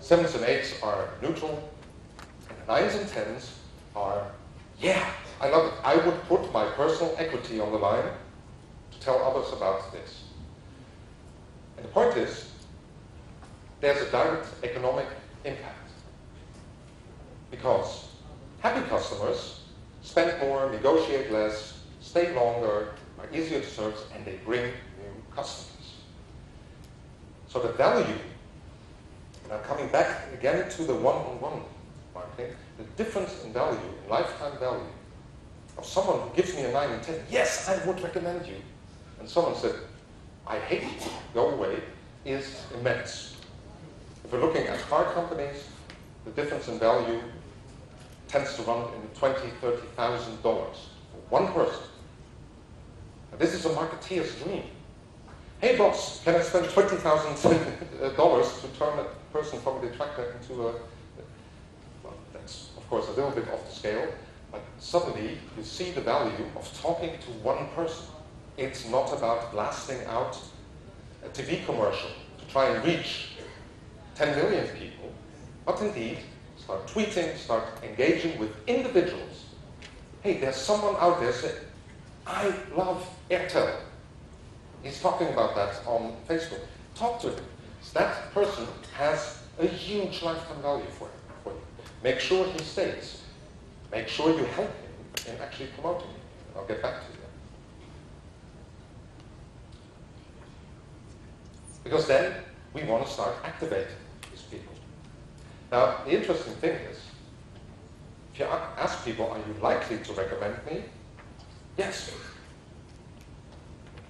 7s and 8s are neutral. And the 9s and 10s are, yeah, I love it. I would put my personal equity on the line to tell others about this. And the point is, there's a direct economic impact. Because happy customers spend more, negotiate less, stay longer, are easier to serve, and they bring new customers. So the value, now coming back again to the one-on-one marketing, the difference in value, in lifetime value, of someone who gives me a 9 and 10, yes, I would recommend you, and someone said, I hate you, go away, is immense. If we're looking at car companies, the difference in value tends to run in the $20,000, $30,000 for one person. Now, this is a marketeer's dream. Hey boss, can I spend $20,000 to turn a person from a detractor into a... Well, that's of course a little bit off the scale, but suddenly you see the value of talking to one person. It's not about blasting out a TV commercial to try and reach 10 million people, but indeed start tweeting, start engaging with individuals. Hey, there's someone out there saying, I love Airtel. He's talking about that on Facebook. Talk to him. So that person has a huge lifetime value for you. Make sure he stays. make sure you help him in actually promoting it. And I'll get back to you. Because then we want to start activating these people. Now, the interesting thing is, if you ask people, are you likely to recommend me? Yes.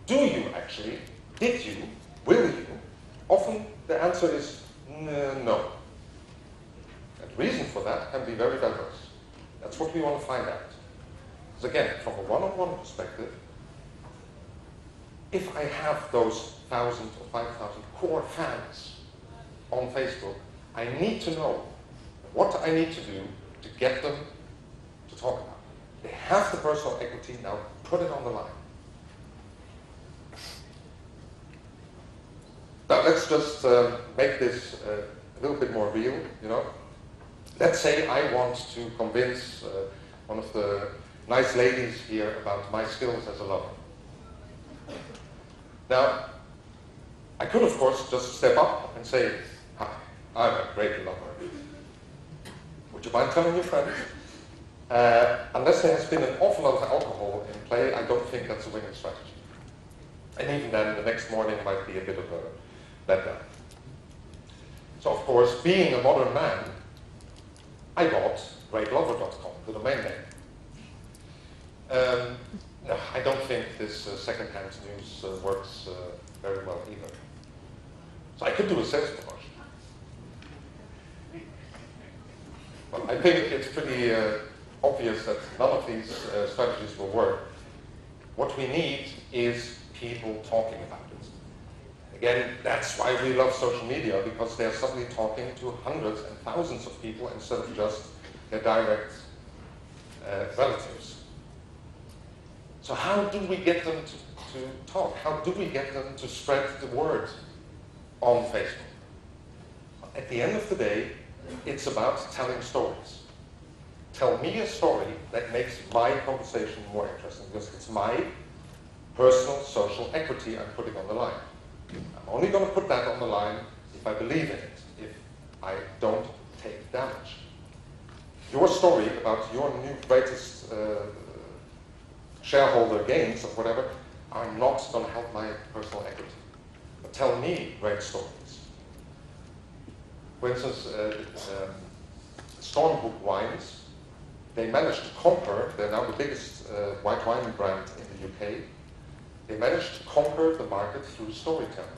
Do you actually? Did you? Will you? Often the answer is no. And the reason for that can be very diverse. That's what we want to find out. Because again, from a one-on-one perspective, if I have those 1,000 or 5,000 core fans on Facebook, I need to know what I need to do to get them to talk about it. They have the personal equity, now put it on the line. Now let's just make this a little bit more real, you know. Let's say I want to convince one of the nice ladies here about my skills as a lover. Now, I could of course just step up and say, hi, I'm a great lover. Would you mind telling your friends? Unless there has been an awful lot of alcohol in play, I don't think that's a winning strategy. And even then, the next morning might be a bit of a letdown. So of course, being a modern man, I bought greatlover.com, the domain name. No, I don't think this second-hand news works very well either. So I could do a sales promotion. Well, I think it's pretty obvious that none of these strategies will work. What we need is people talking about it. Again, that's why we love social media, because they're suddenly talking to hundreds and thousands of people instead of just their direct relatives. So how do we get them to talk? How do we get them to spread the word on Facebook? At the end of the day, it's about telling stories. Tell me a story that makes my conversation more interesting, because it's my personal social equity I'm putting on the line. I'm only going to put that on the line if I believe in it, if I don't take damage. Your story about your new greatest shareholder gains or whatever are not going to help my personal equity. But tell me great stories. For instance, Stormbrook Wines, they managed to conquer, they're now the biggest white wine brand in the UK, they managed to conquer the market through storytelling.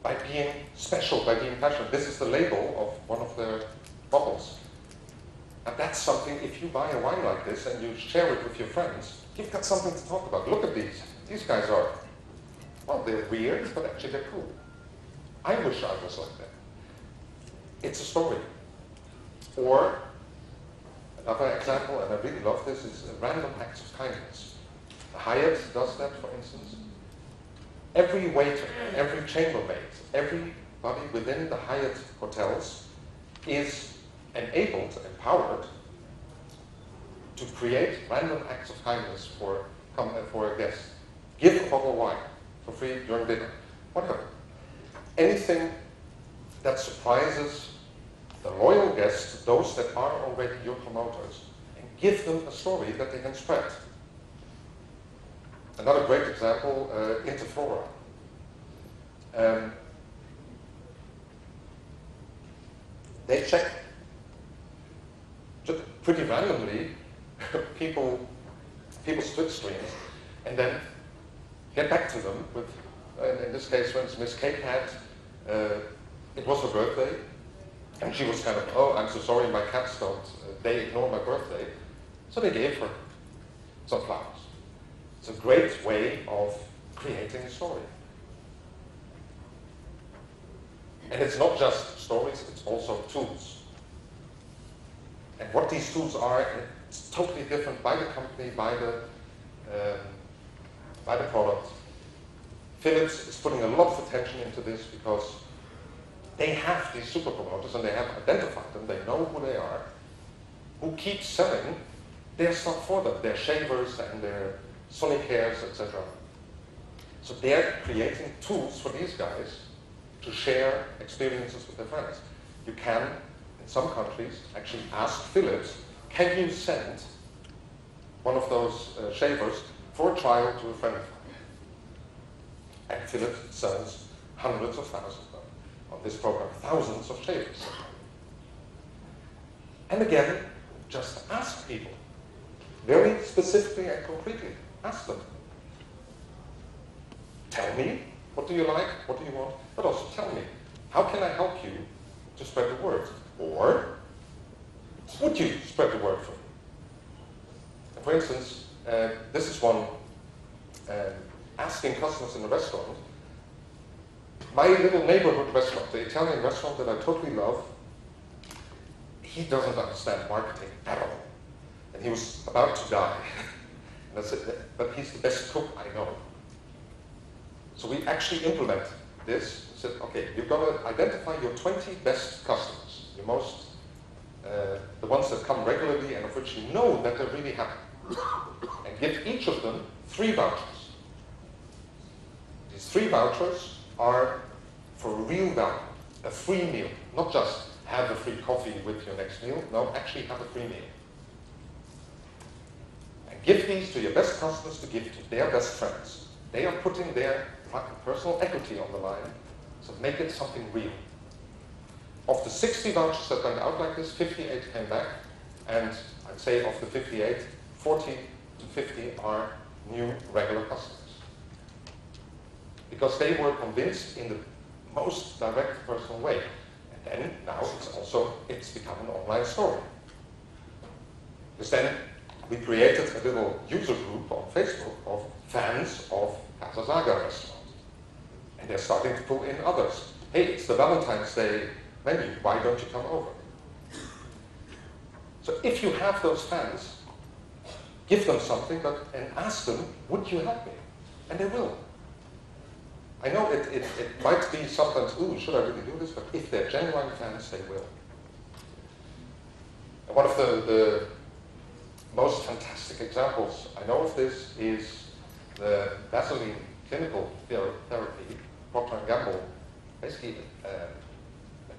By being special, by being passionate. This is the label of one of their bottles. And that's something, if you buy a wine like this and you share it with your friends, you've got something to talk about. Look at these. These guys are, well, they're weird, but actually they're cool. I wish I was like that. It's a story. Or, another example, and I really love this, is random acts of kindness. The Hyatt does that, for instance. Every waiter, every chambermaid, everybody within the Hyatt hotels is enabled, empowered, to create random acts of kindness for a guest. Give a bottle of wine for free during dinner, whatever. Anything that surprises the loyal guests, those that are already your promoters, and give them a story that they can spread. Another great example, Interflora. They check just pretty randomly people's Twitch streams, and then get back to them with, in this case, for instance, Miss Cake had, it was her birthday, and she was kind of, oh, I'm so sorry, my cats don't, they ignore my birthday. So they gave her some flowers. It's a great way of creating a story. And it's not just stories, it's also tools. And what these tools are, it's totally different by the company, by the product. Philips is putting a lot of attention into this because they have these super promoters and they have identified them, they know who they are, who keep selling their stuff for them, their shavers and their Sonicares, etc. So they're creating tools for these guys to share experiences with their friends. You can, in some countries, actually ask Philips, can you send one of those shavers for a trial to a friend of mine? And Philip sells hundreds of thousands on this program, thousands of shavers. And again, just ask people, very specifically and concretely, ask them. Tell me, what do you like, what do you want, but also tell me, how can I help you to spread the word? Or, would you spread the word for me? And for instance, this is one asking customers in a restaurant. My little neighborhood restaurant, the Italian restaurant that I totally love, he doesn't understand marketing at all. And he was about to die. And I said, but he's the best cook I know. So we actually implement this. We said, okay, you're going to identify your 20 best customers, your most, the ones that come regularly and of which you know that they're really happy. And give each of them 3 vouchers. These 3 vouchers are for a real value, a free meal, not just have a free coffee with your next meal, no, actually have a free meal. And give these to your best customers to give to their best friends. They are putting their personal equity on the line, so make it something real. Of the 60 vouchers that went out like this, 58 came back, and I'd say of the 58, 40 to 50 are new regular customers. Because they were convinced in the most direct personal way. And then now it's become an online story. Because then we created a little user group on Facebook of fans of Casa Zaga restaurant. And they're starting to pull in others. Hey, it's the Valentine's Day menu, why don't you come over? So if you have those fans, give them something and ask them, would you help me? And they will. I know it might be sometimes, ooh, should I really do this? But if they're genuine fans, they will. And one of the most fantastic examples I know of this is the Vaseline clinical therapy, Procter & Gamble, basically a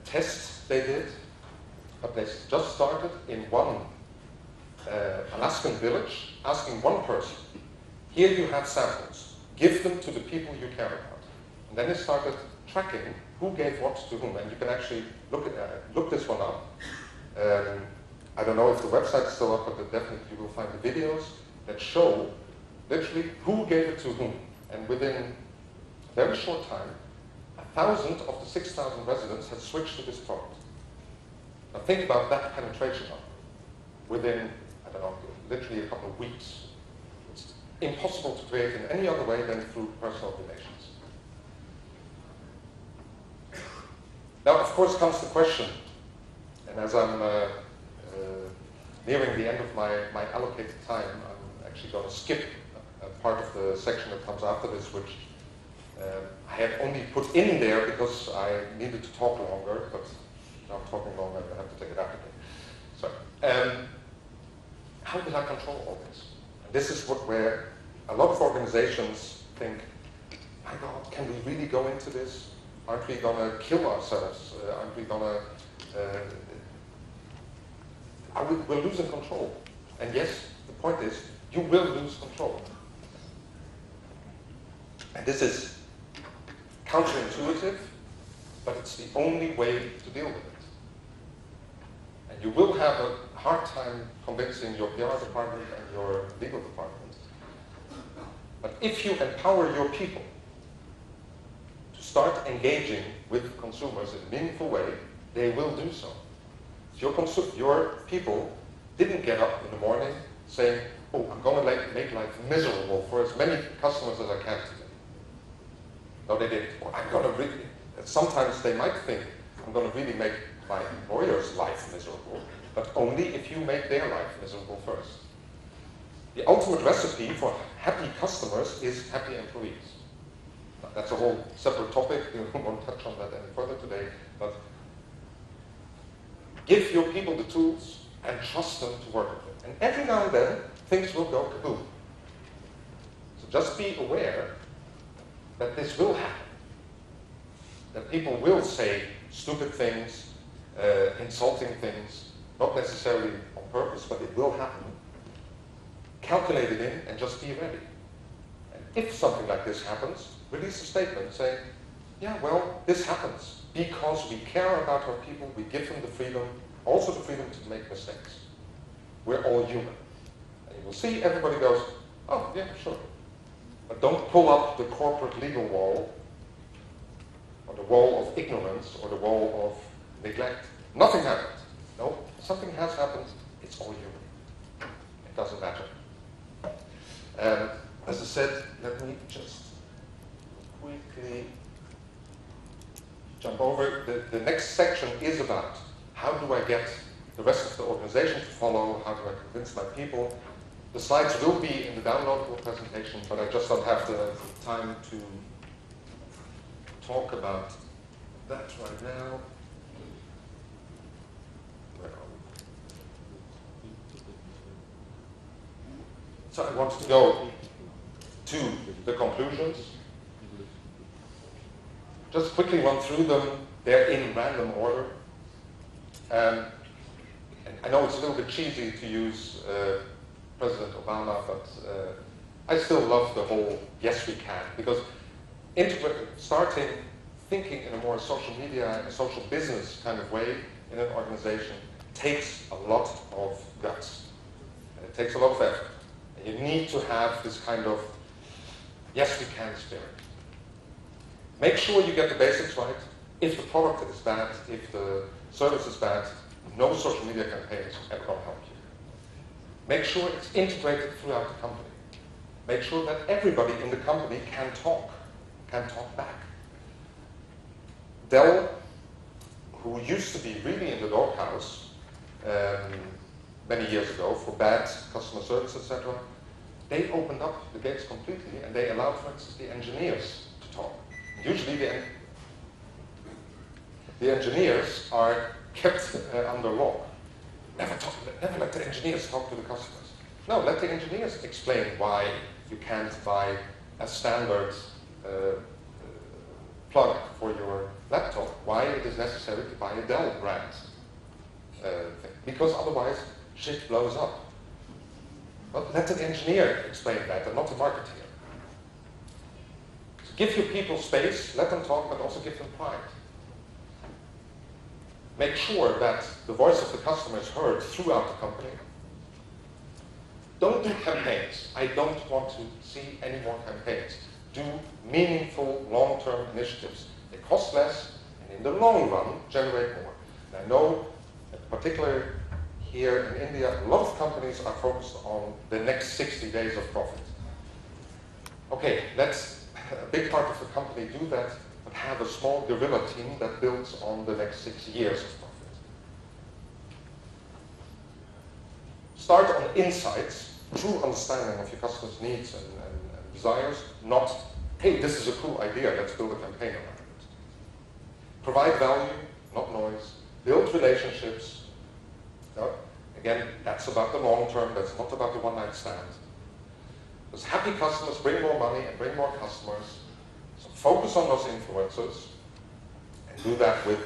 test they did, but they just started in one Alaskan village, asking one person, here you have samples, give them to the people you care about. And then they started tracking who gave what to whom, and you can actually look this one up. I don't know if the website is still up, but definitely you will find the videos that show literally who gave it to whom. And within a very short time, 1,000 of the 6,000 residents had switched to this product. Now think about that penetration number. Within, I don't know, literally a couple of weeks. It's impossible to create in any other way than through personal relations. Now, of course, comes the question, and as I'm nearing the end of my allocated time, I'm actually going to skip a part of the section that comes after this, which I had only put in there because I needed to talk longer, but now I'm talking longer, I have to take it out again. So, how will I control all this? And this is where a lot of organizations think, my God, can we really go into this? Aren't we going to kill ourselves? Aren't we going to... we're losing control. And yes, the point is, you will lose control. And this is counterintuitive, but it's the only way to deal with it. And you will have a hard time convincing your PR department and your legal department. But if you empower your people to start engaging with consumers in a meaningful way, they will do so. If your people didn't get up in the morning saying, oh, I'm going to make life miserable for as many customers as I can today. No, they didn't. Or I'm going to really, sometimes they might think, I'm going to really make my employer's life miserable, but only if you make their life miserable first. The ultimate recipe for happy customers is happy employees. Now, that's a whole separate topic. We won't touch on that any further today, but give your people the tools and trust them to work with it. And every now and then, things will go kaboom. So just be aware that this will happen. That people will say stupid things, insulting things, not necessarily on purpose, but it will happen. Calculate it in and just be ready. And if something like this happens, release a statement saying, yeah, well, this happens because we care about our people, we give them the freedom, also the freedom to make mistakes. We're all human. And you will see everybody goes, oh, yeah, sure. But don't pull up the corporate legal wall, or the wall of ignorance, or the wall of neglect. Nothing happened. No, something has happened. It's all human. It doesn't matter. As I said, let me just quickly jump over. The next section is about how do I get the rest of the organization to follow, how do I convince my people. The slides will be in the downloadable presentation, but I just don't have the time to talk about that right now. Where are we? So I want to go to the conclusions. Just quickly run through them. They're in random order. And I know it's a little bit cheesy to use President Obama, but I still love the whole yes we can, because starting thinking in a more social media and social business kind of way in an organization takes a lot of guts. And it takes a lot of effort. And you need to have this kind of yes we can spirit. Make sure you get the basics right. If the product is bad, if the service is bad, no social media campaign is ever going to help you. Make sure it's integrated throughout the company. Make sure that everybody in the company can talk back. Dell, who used to be really in the doghouse many years ago for bad customer service, etc., they opened up the gates completely and they allowed, for instance, the engineers to talk. Usually the engineers are kept under law. Never let the engineers talk to the customers. No, let the engineers explain why you can't buy a standard plug for your laptop, why it is necessary to buy a Dell brand thing. Because otherwise, shit blows up. But let the engineer explain that, and not the marketeer. So give your people space, let them talk, but also give them pride. Make sure that the voice of the customer is heard throughout the company. Don't do campaigns. I don't want to see any more campaigns. Do meaningful, long-term initiatives. They cost less, and in the long run, generate more. And I know, in particular here in India, a lot of companies are focused on the next 60 days of profit. Okay, let's a big part of the company do that, but have a small guerrilla team that builds on the next 6 years of profit. Start on insights, true understanding of your customers' needs and desires, not, hey, this is a cool idea, let's build a campaign around it. Provide value, not noise. Build relationships. No? Again, that's about the long term, that's not about the one-night stand. Because happy customers bring more money and bring more customers. So focus on those influencers and do that with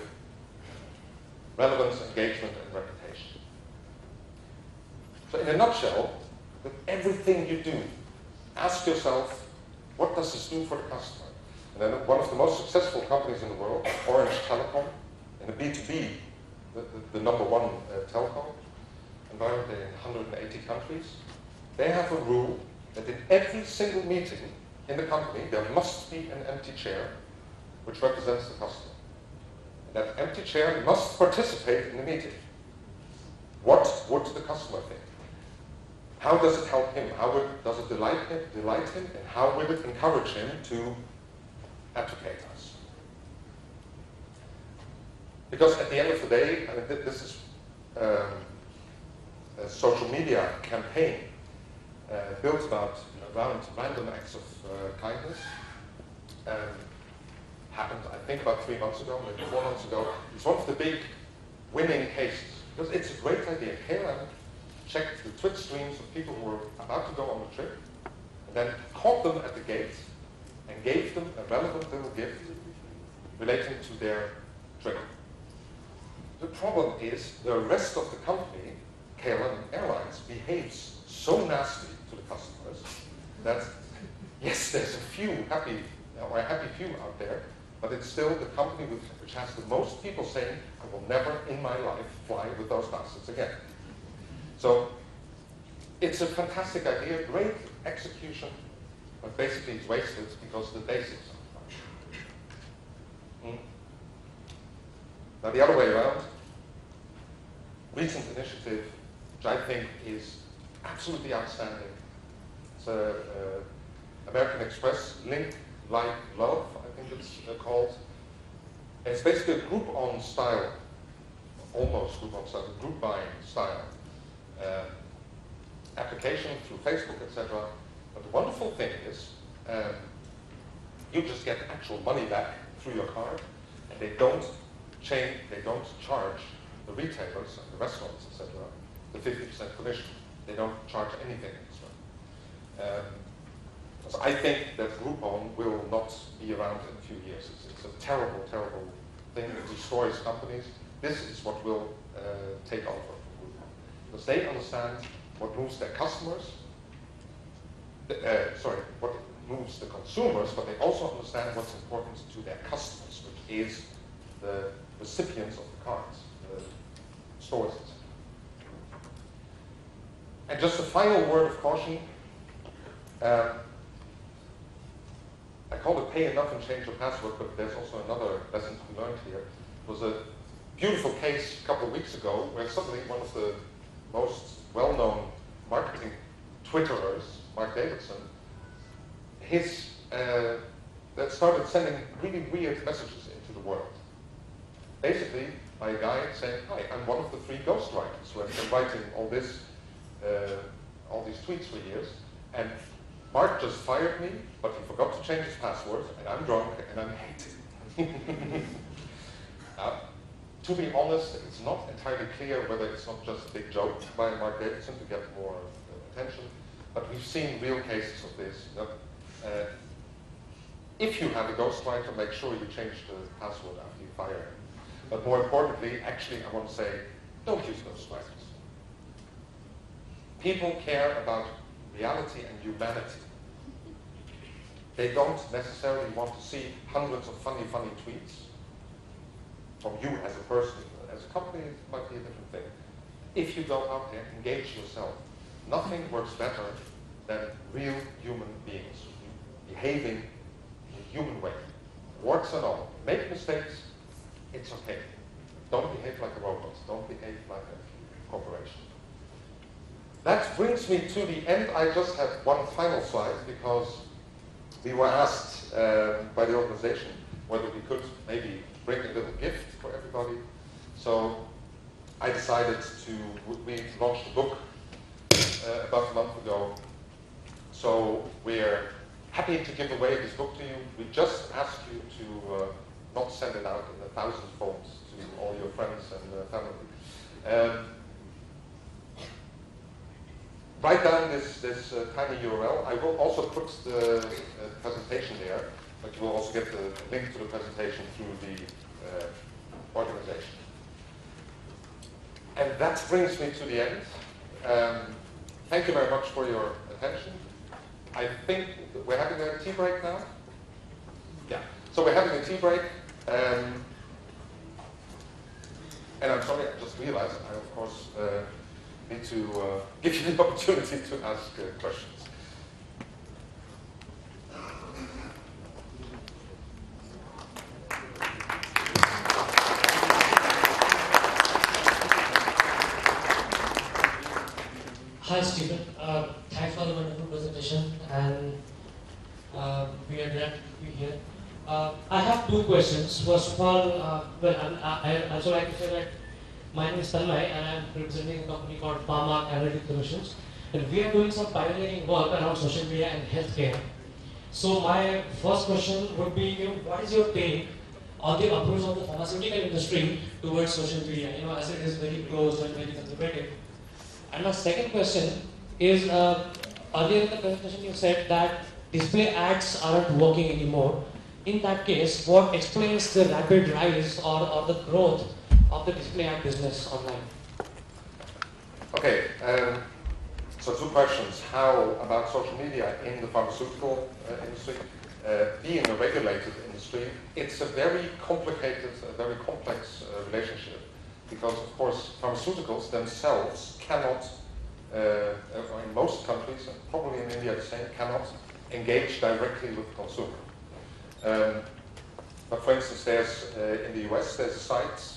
relevance, engagement, and reputation. So in a nutshell, with everything you do, ask yourself, what does this do for the customer? And then one of the most successful companies in the world, Orange Telecom, in the B2B, the number one telecom environment in 180 countries, they have a rule that in every single meeting in the company, there must be an empty chair which represents the customer. And that empty chair must participate in the meeting. What would the customer think? How does it help him? How does it delight him? And how will it encourage him to advocate us? Because at the end of the day, I mean, this is a social media campaign built around random acts of kindness. Happened, I think, about 3 months ago, maybe 4 months ago. It's one of the big winning cases. Because it's a great idea. KLM checked the Twitch streams of people who were about to go on the trip, and then caught them at the gate and gave them a relevant little gift relating to their trip. The problem is the rest of the company KLM Airlines behaves so nasty to the customers that, yes, there's a few happy, or a happy few out there, but it's still the company which has the most people saying, I will never in my life fly with those bastards again. So it's a fantastic idea, great execution, but basically it's wasted because the basics are. Now the other way around, recent initiative, which I think is absolutely outstanding. It's American Express, Link Like Love, I think it's called. And it's basically a Groupon style, almost Groupon style, group buying style application through Facebook, etc. But the wonderful thing is, you just get actual money back through your card, and they don't charge the retailers and the restaurants, etc., the 50% commission. They don't charge anything extra. So I think that Groupon will not be around in a few years. It's a terrible, terrible thing. It destroys companies. This is what will take over from Groupon. Because they understand what moves their customers, what moves the consumers, but they also understand what's important to their customers, which is the recipients of the cards, the stores, etc. And just a final word of caution. I call it pay enough and change your password, but there's also another lesson to be learned here. It was a beautiful case a couple of weeks ago where suddenly one of the most well-known marketing Twitterers, Mark Davidson, that started sending really weird messages into the world. Basically, by a guy saying, hi, I'm one of the 3 ghostwriters who have been writing all these tweets for years, and Mark just fired me, but he forgot to change his password, and I'm drunk, and I'm hated. To be honest, it's not entirely clear whether it's not just a big joke by Mark Davidson to get more attention, but we've seen real cases of this. If you have a ghostwriter, make sure you change the password after you fire him. But more importantly, actually, I want to say, don't use ghostwriters. People care about reality and humanity. They don't necessarily want to see hundreds of funny tweets from you as a person. As a company, it might be a different thing. If you go out there, engage yourself. Nothing works better than real human beings behaving in a human way. Warts and all. Make mistakes, it's okay. Don't behave like a robot. Don't behave like a corporation. That brings me to the end. I just have one final slide because we were asked by the organization whether we could maybe bring a little gift for everybody. So I decided we launched a book about a month ago. So we're happy to give away this book to you. We just ask you to not send it out in 1,000 folds to all your friends and family. Write down this tiny URL. I will also put the presentation there, but you will also get the link to the presentation through the organization. And that brings me to the end. Thank you very much for your attention. I think we're having a tea break now. Yeah. So we're having a tea break. And I'm sorry, I just realized I, of course, need to give you the opportunity to ask questions. Hi, Stephen. Thanks for the wonderful presentation, and we are glad to be here. I have 2 questions. First of all, I also like to say that my name is Tanmay, and I am representing a company called Pharma Analytic Solutions, and we are doing some pioneering work around social media and healthcare. So my first question would be, what is your take on the approach of the pharmaceutical industry towards social media? As it is very closed and very conservative. And my second question is, earlier in the presentation you said that display ads aren't working anymore. In that case, what explains the rapid rise or the growth of the display ad business online? Okay, so two questions. How about social media in the pharmaceutical industry? Being a regulated industry, it's a very complicated, very complex relationship, because of course pharmaceuticals themselves cannot, or in most countries, and probably in India the same, cannot engage directly with the consumer. But for instance, there's in the US there's a site.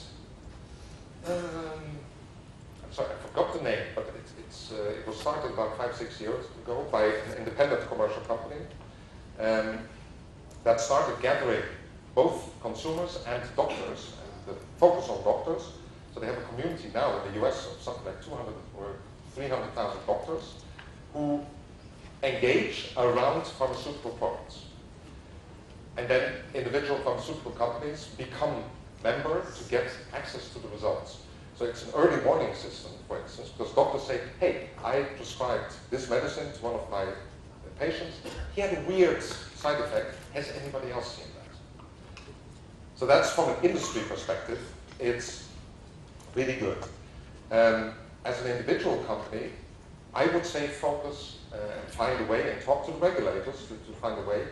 I'm sorry, I forgot the name, but it was started about 5-6 years ago by an independent commercial company that started gathering both consumers and doctors, and the focus on doctors. So they have a community now in the US of something like 200 or 300,000 doctors who engage around pharmaceutical products. And then individual pharmaceutical companies become members to get access to the results. So it's an early warning system, for instance, because doctors say, hey, I prescribed this medicine to one of my patients. He had a weird side effect. Has anybody else seen that? So that's from an industry perspective, it's really good. As an individual company, I would say focus and find a way, and talk to the regulators to find a way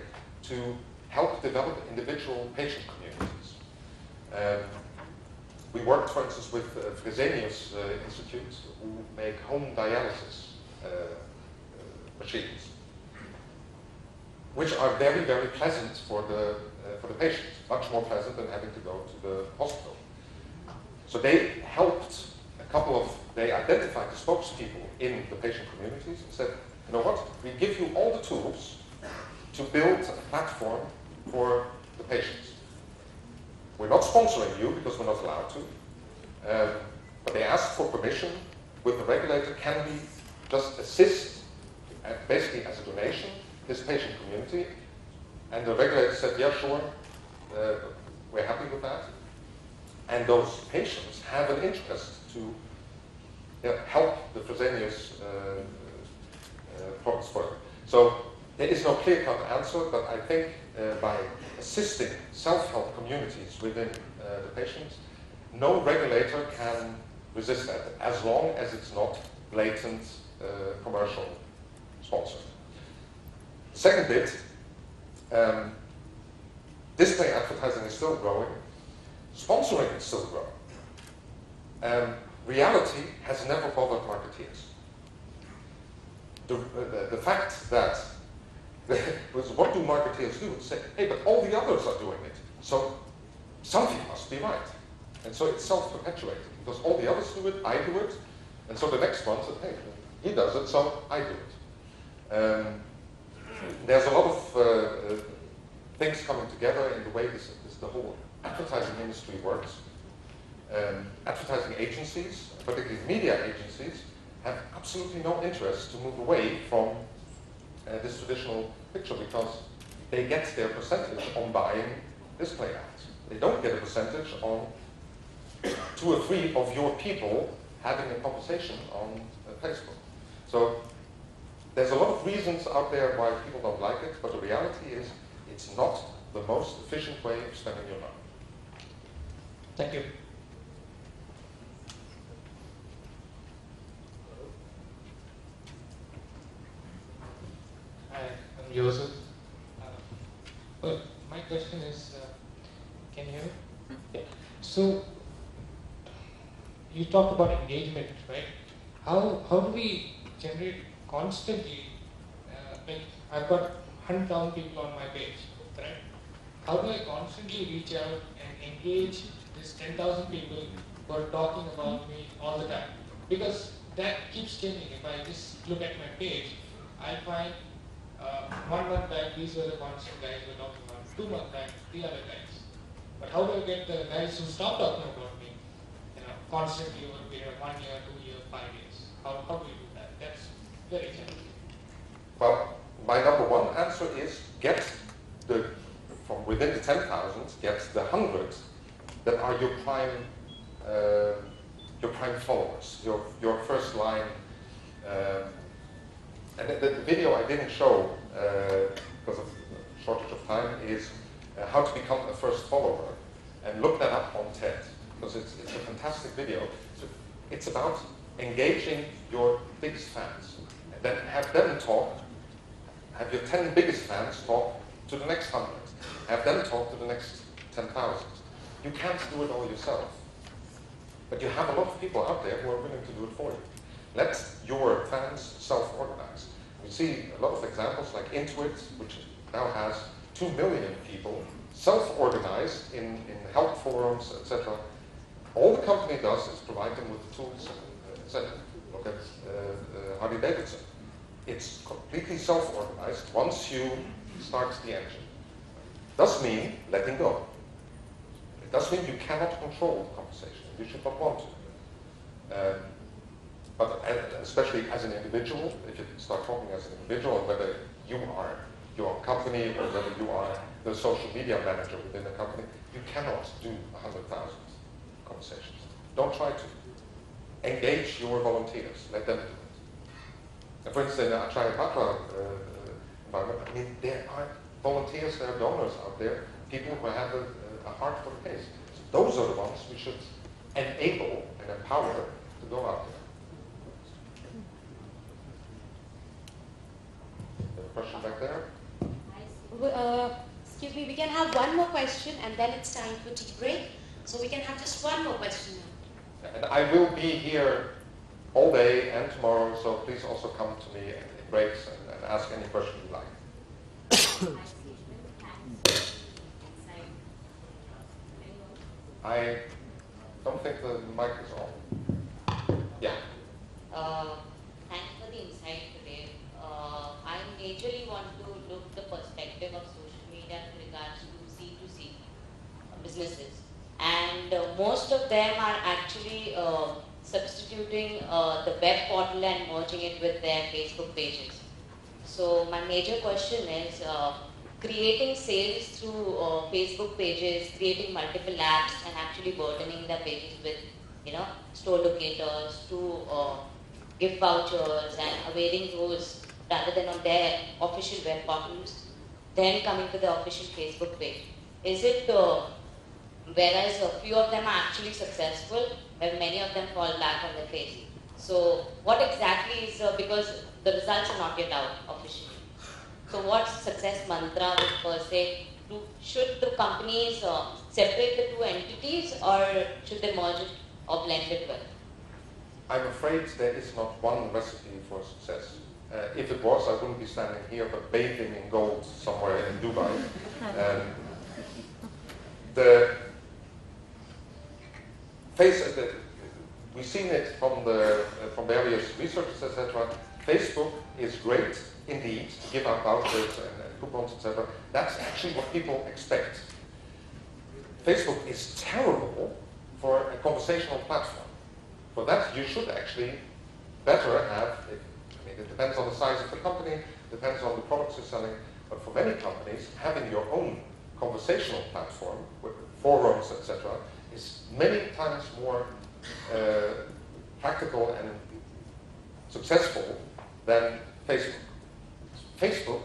to help develop individual patient communities. We worked, for instance, with Fresenius Institute, who make home dialysis machines, which are very, very pleasant for the patients, much more pleasant than having to go to the hospital. So they helped they identified the spokespeople in the patient communities and said, you know what, we give you all the tools to build a platform for the patients. We're not sponsoring you because we're not allowed to, but they asked for permission with the regulator, can we just assist, basically as a donation, this patient community? And the regulator said, yeah, sure, we're happy with that. And those patients have an interest to help the Fresenius products further. So there is no clear-cut answer, but I think by assisting self-help communities within the patients, no regulator can resist that, as long as it's not blatant commercial sponsoring. Second bit, display advertising is still growing, sponsoring is still growing. Reality has never bothered marketeers. The fact that, what do marketeers do? Say, hey, but all the others are doing it, so something must be right. And so it's self-perpetuating, because all the others do it, I do it, and so the next one said, hey, he does it, so I do it. There's a lot of things coming together in the way the whole advertising industry works. Advertising agencies, particularly media agencies, have absolutely no interest to move away from this traditional picture, because they get their percentage on buying display ads. They don't get a percentage on 2 or 3 of your people having a conversation on Facebook. So there's a lot of reasons out there why people don't like it, but the reality is it's not the most efficient way of spending your money. Thank you. Hi, I'm Joseph. Well, my question is, can you hear me? Yeah. So, you talked about engagement, right? How do we generate constantly, like I've got 100,000 people on my page, right? How do I constantly reach out and engage these 10,000 people who are talking about me all the time? Because that keeps changing. If I just look at my page, I find 1 month back, these were the constant guys who were talking about. 2 months back, the other guys. But how do I get the guys who stop talking about me, constantly over a period of 1 year, 2 years, 5 years? How do we do that? That's very challenging. Well, my number one answer is get from within the 10,000, get the 100 that are your prime followers, your first line. And the video I didn't show because of shortage of time is how to become a first follower, and look that up on TED, because it's a fantastic video. So it's about engaging your biggest fans. And then have them talk, have your 10 biggest fans talk to the next 100. Have them talk to the next 10,000. You can't do it all yourself. But you have a lot of people out there who are willing to do it for you. Let your fans self-organize. We see a lot of examples like Intuit, which now has 2 million people self-organized in help forums, etc. All the company does is provide them with the tools. Look at Harley-Davidson. It's completely self-organized once you start the engine. Does mean letting go. It does mean you cannot control the conversation. You should not want to. But especially as an individual, if you start talking as an individual, whether you are your company or whether you are the social media manager within a company, you cannot do 100,000 conversations. Don't try to. Engage your volunteers. Let them do it. And for instance, in the Akshaya Patra environment, I mean, there are volunteers, there are donors out there, people who have a heart for the case. So those are the ones we should enable and empower to go out there. Question back there? Excuse me, we can have one more question and then it's time for tea break. So we can have just one more question now. And I will be here all day and tomorrow, so please also come to me in breaks and ask any question you like. I don't think the mic is on. Yeah. Thanks for the insight today. I majorly want to look the perspective of social media in regards to C2C businesses. And most of them are actually substituting the web portal and merging it with their Facebook pages. So my major question is creating sales through Facebook pages, creating multiple apps and actually burdening their pages with, store locators to gift vouchers and awaiting those rather than on their official web portals, then coming to the official Facebook page. Is it, whereas a few of them are actually successful, but many of them fall back on the face. So what exactly is, because the results are not yet out officially. So what success mantra would per se, should the companies separate the two entities or should they merge it or blend it well? I'm afraid there is not one recipe for success. If it was, I wouldn't be standing here, but bathing in gold somewhere in Dubai. We've seen it from various researchers, etc. Facebook is great indeed to give out vouchers and coupons, etc. That's actually what people expect. Facebook is terrible for a conversational platform. For that, you should actually better have. It depends on the size of the company, depends on the products you're selling, but for many companies, having your own conversational platform, with forums, etc., is many times more practical and successful than Facebook. Facebook,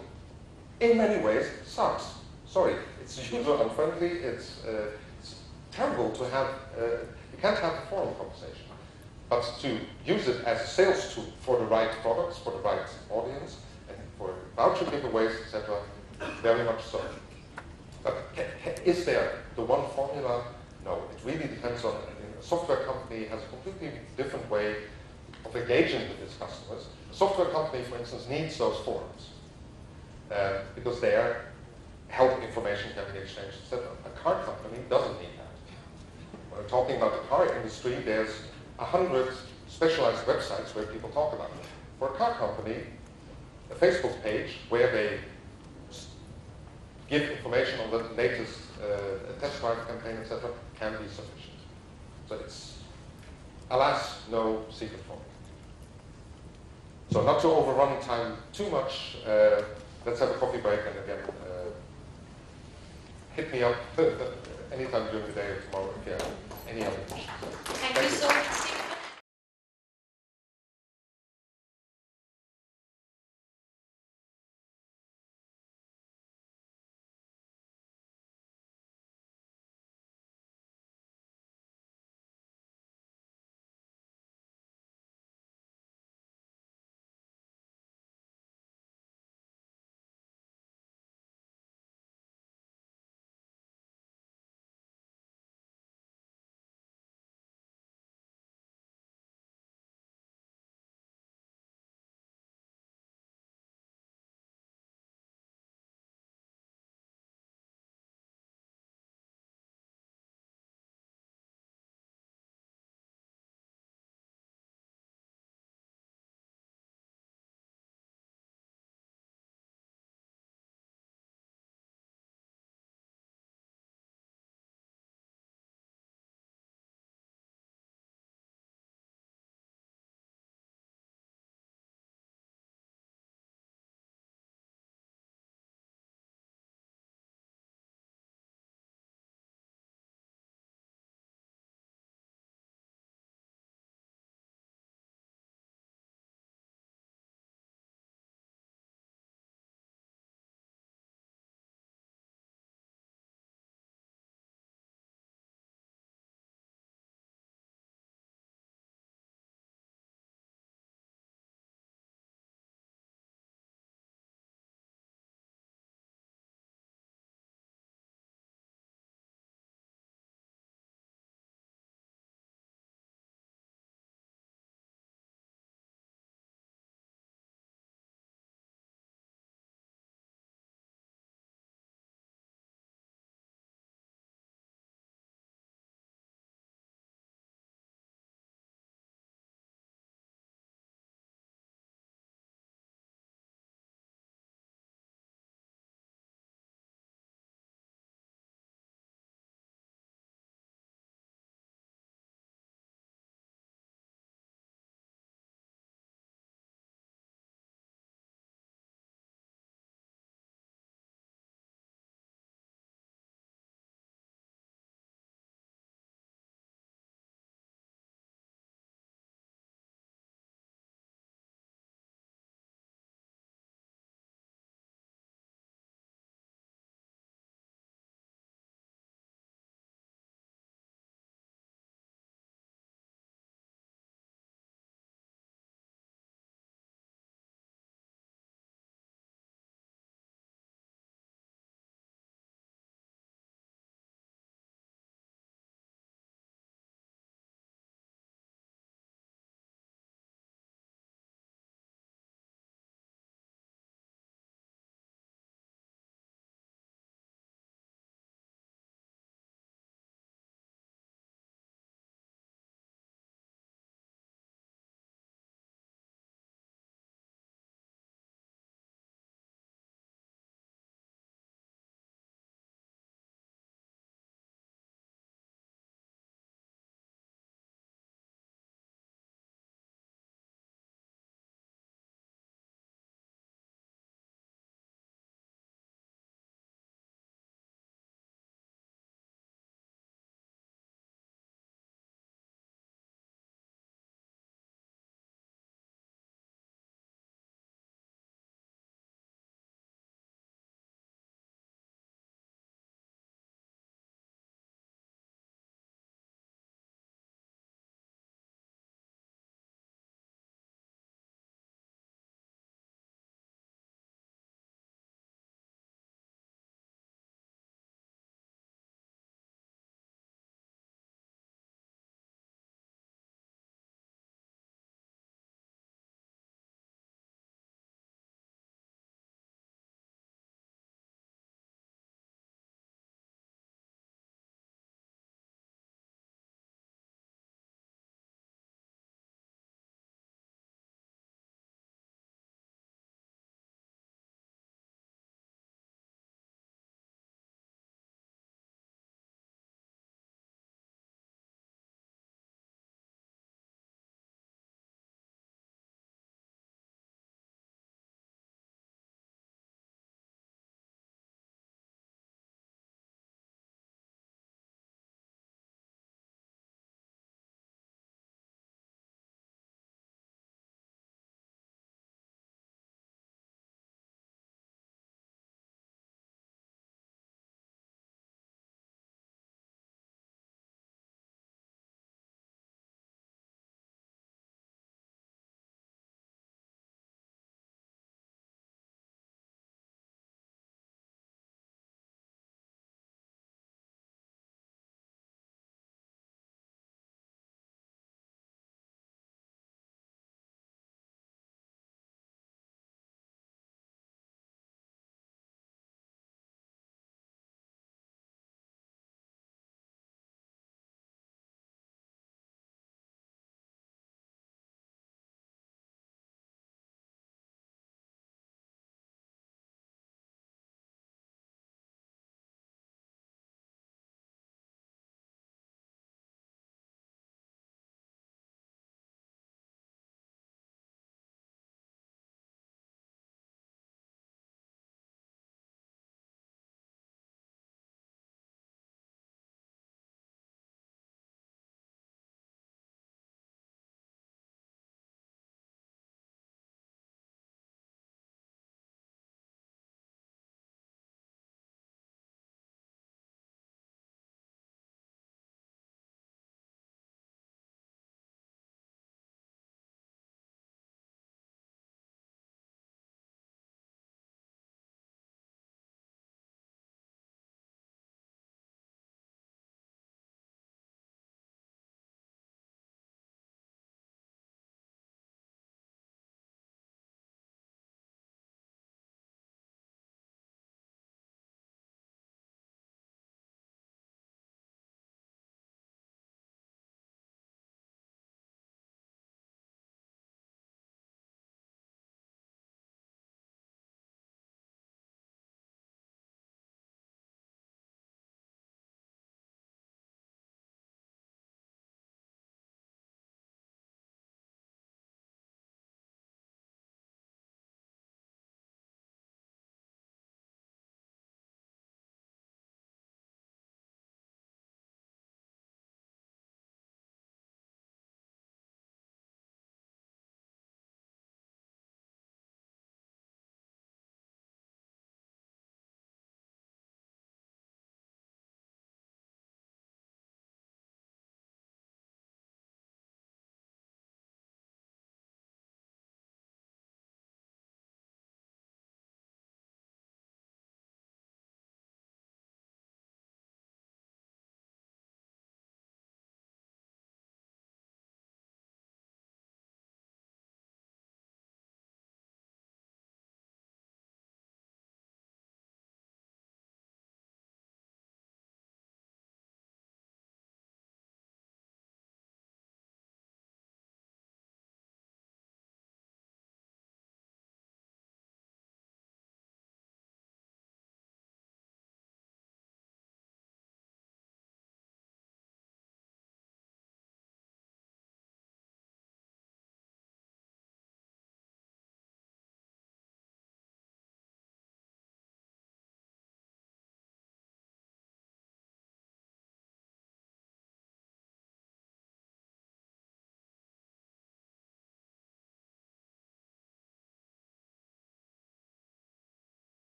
in many ways, sucks. Sorry, it's user-unfriendly, it's terrible to have, you can't have a forum conversation. But to use it as a sales tool for the right products, for the right audience, and for voucher giveaways, etc., very much so. But is there the one formula? No, it really depends on, a software company has a completely different way of engaging with its customers. A software company, for instance, needs those forums because there, health information can be exchanged, etc. A car company doesn't need that. When we're talking about the car industry, there's 100 specialized websites where people talk about it. For a car company, a Facebook page where they give information on the latest test drive campaign, etc., can be sufficient. So it's, alas, no secret formula. So not to overrun time too much, let's have a coffee break and again, hit me up anytime during the day or tomorrow if you have any other questions. Thank you so much.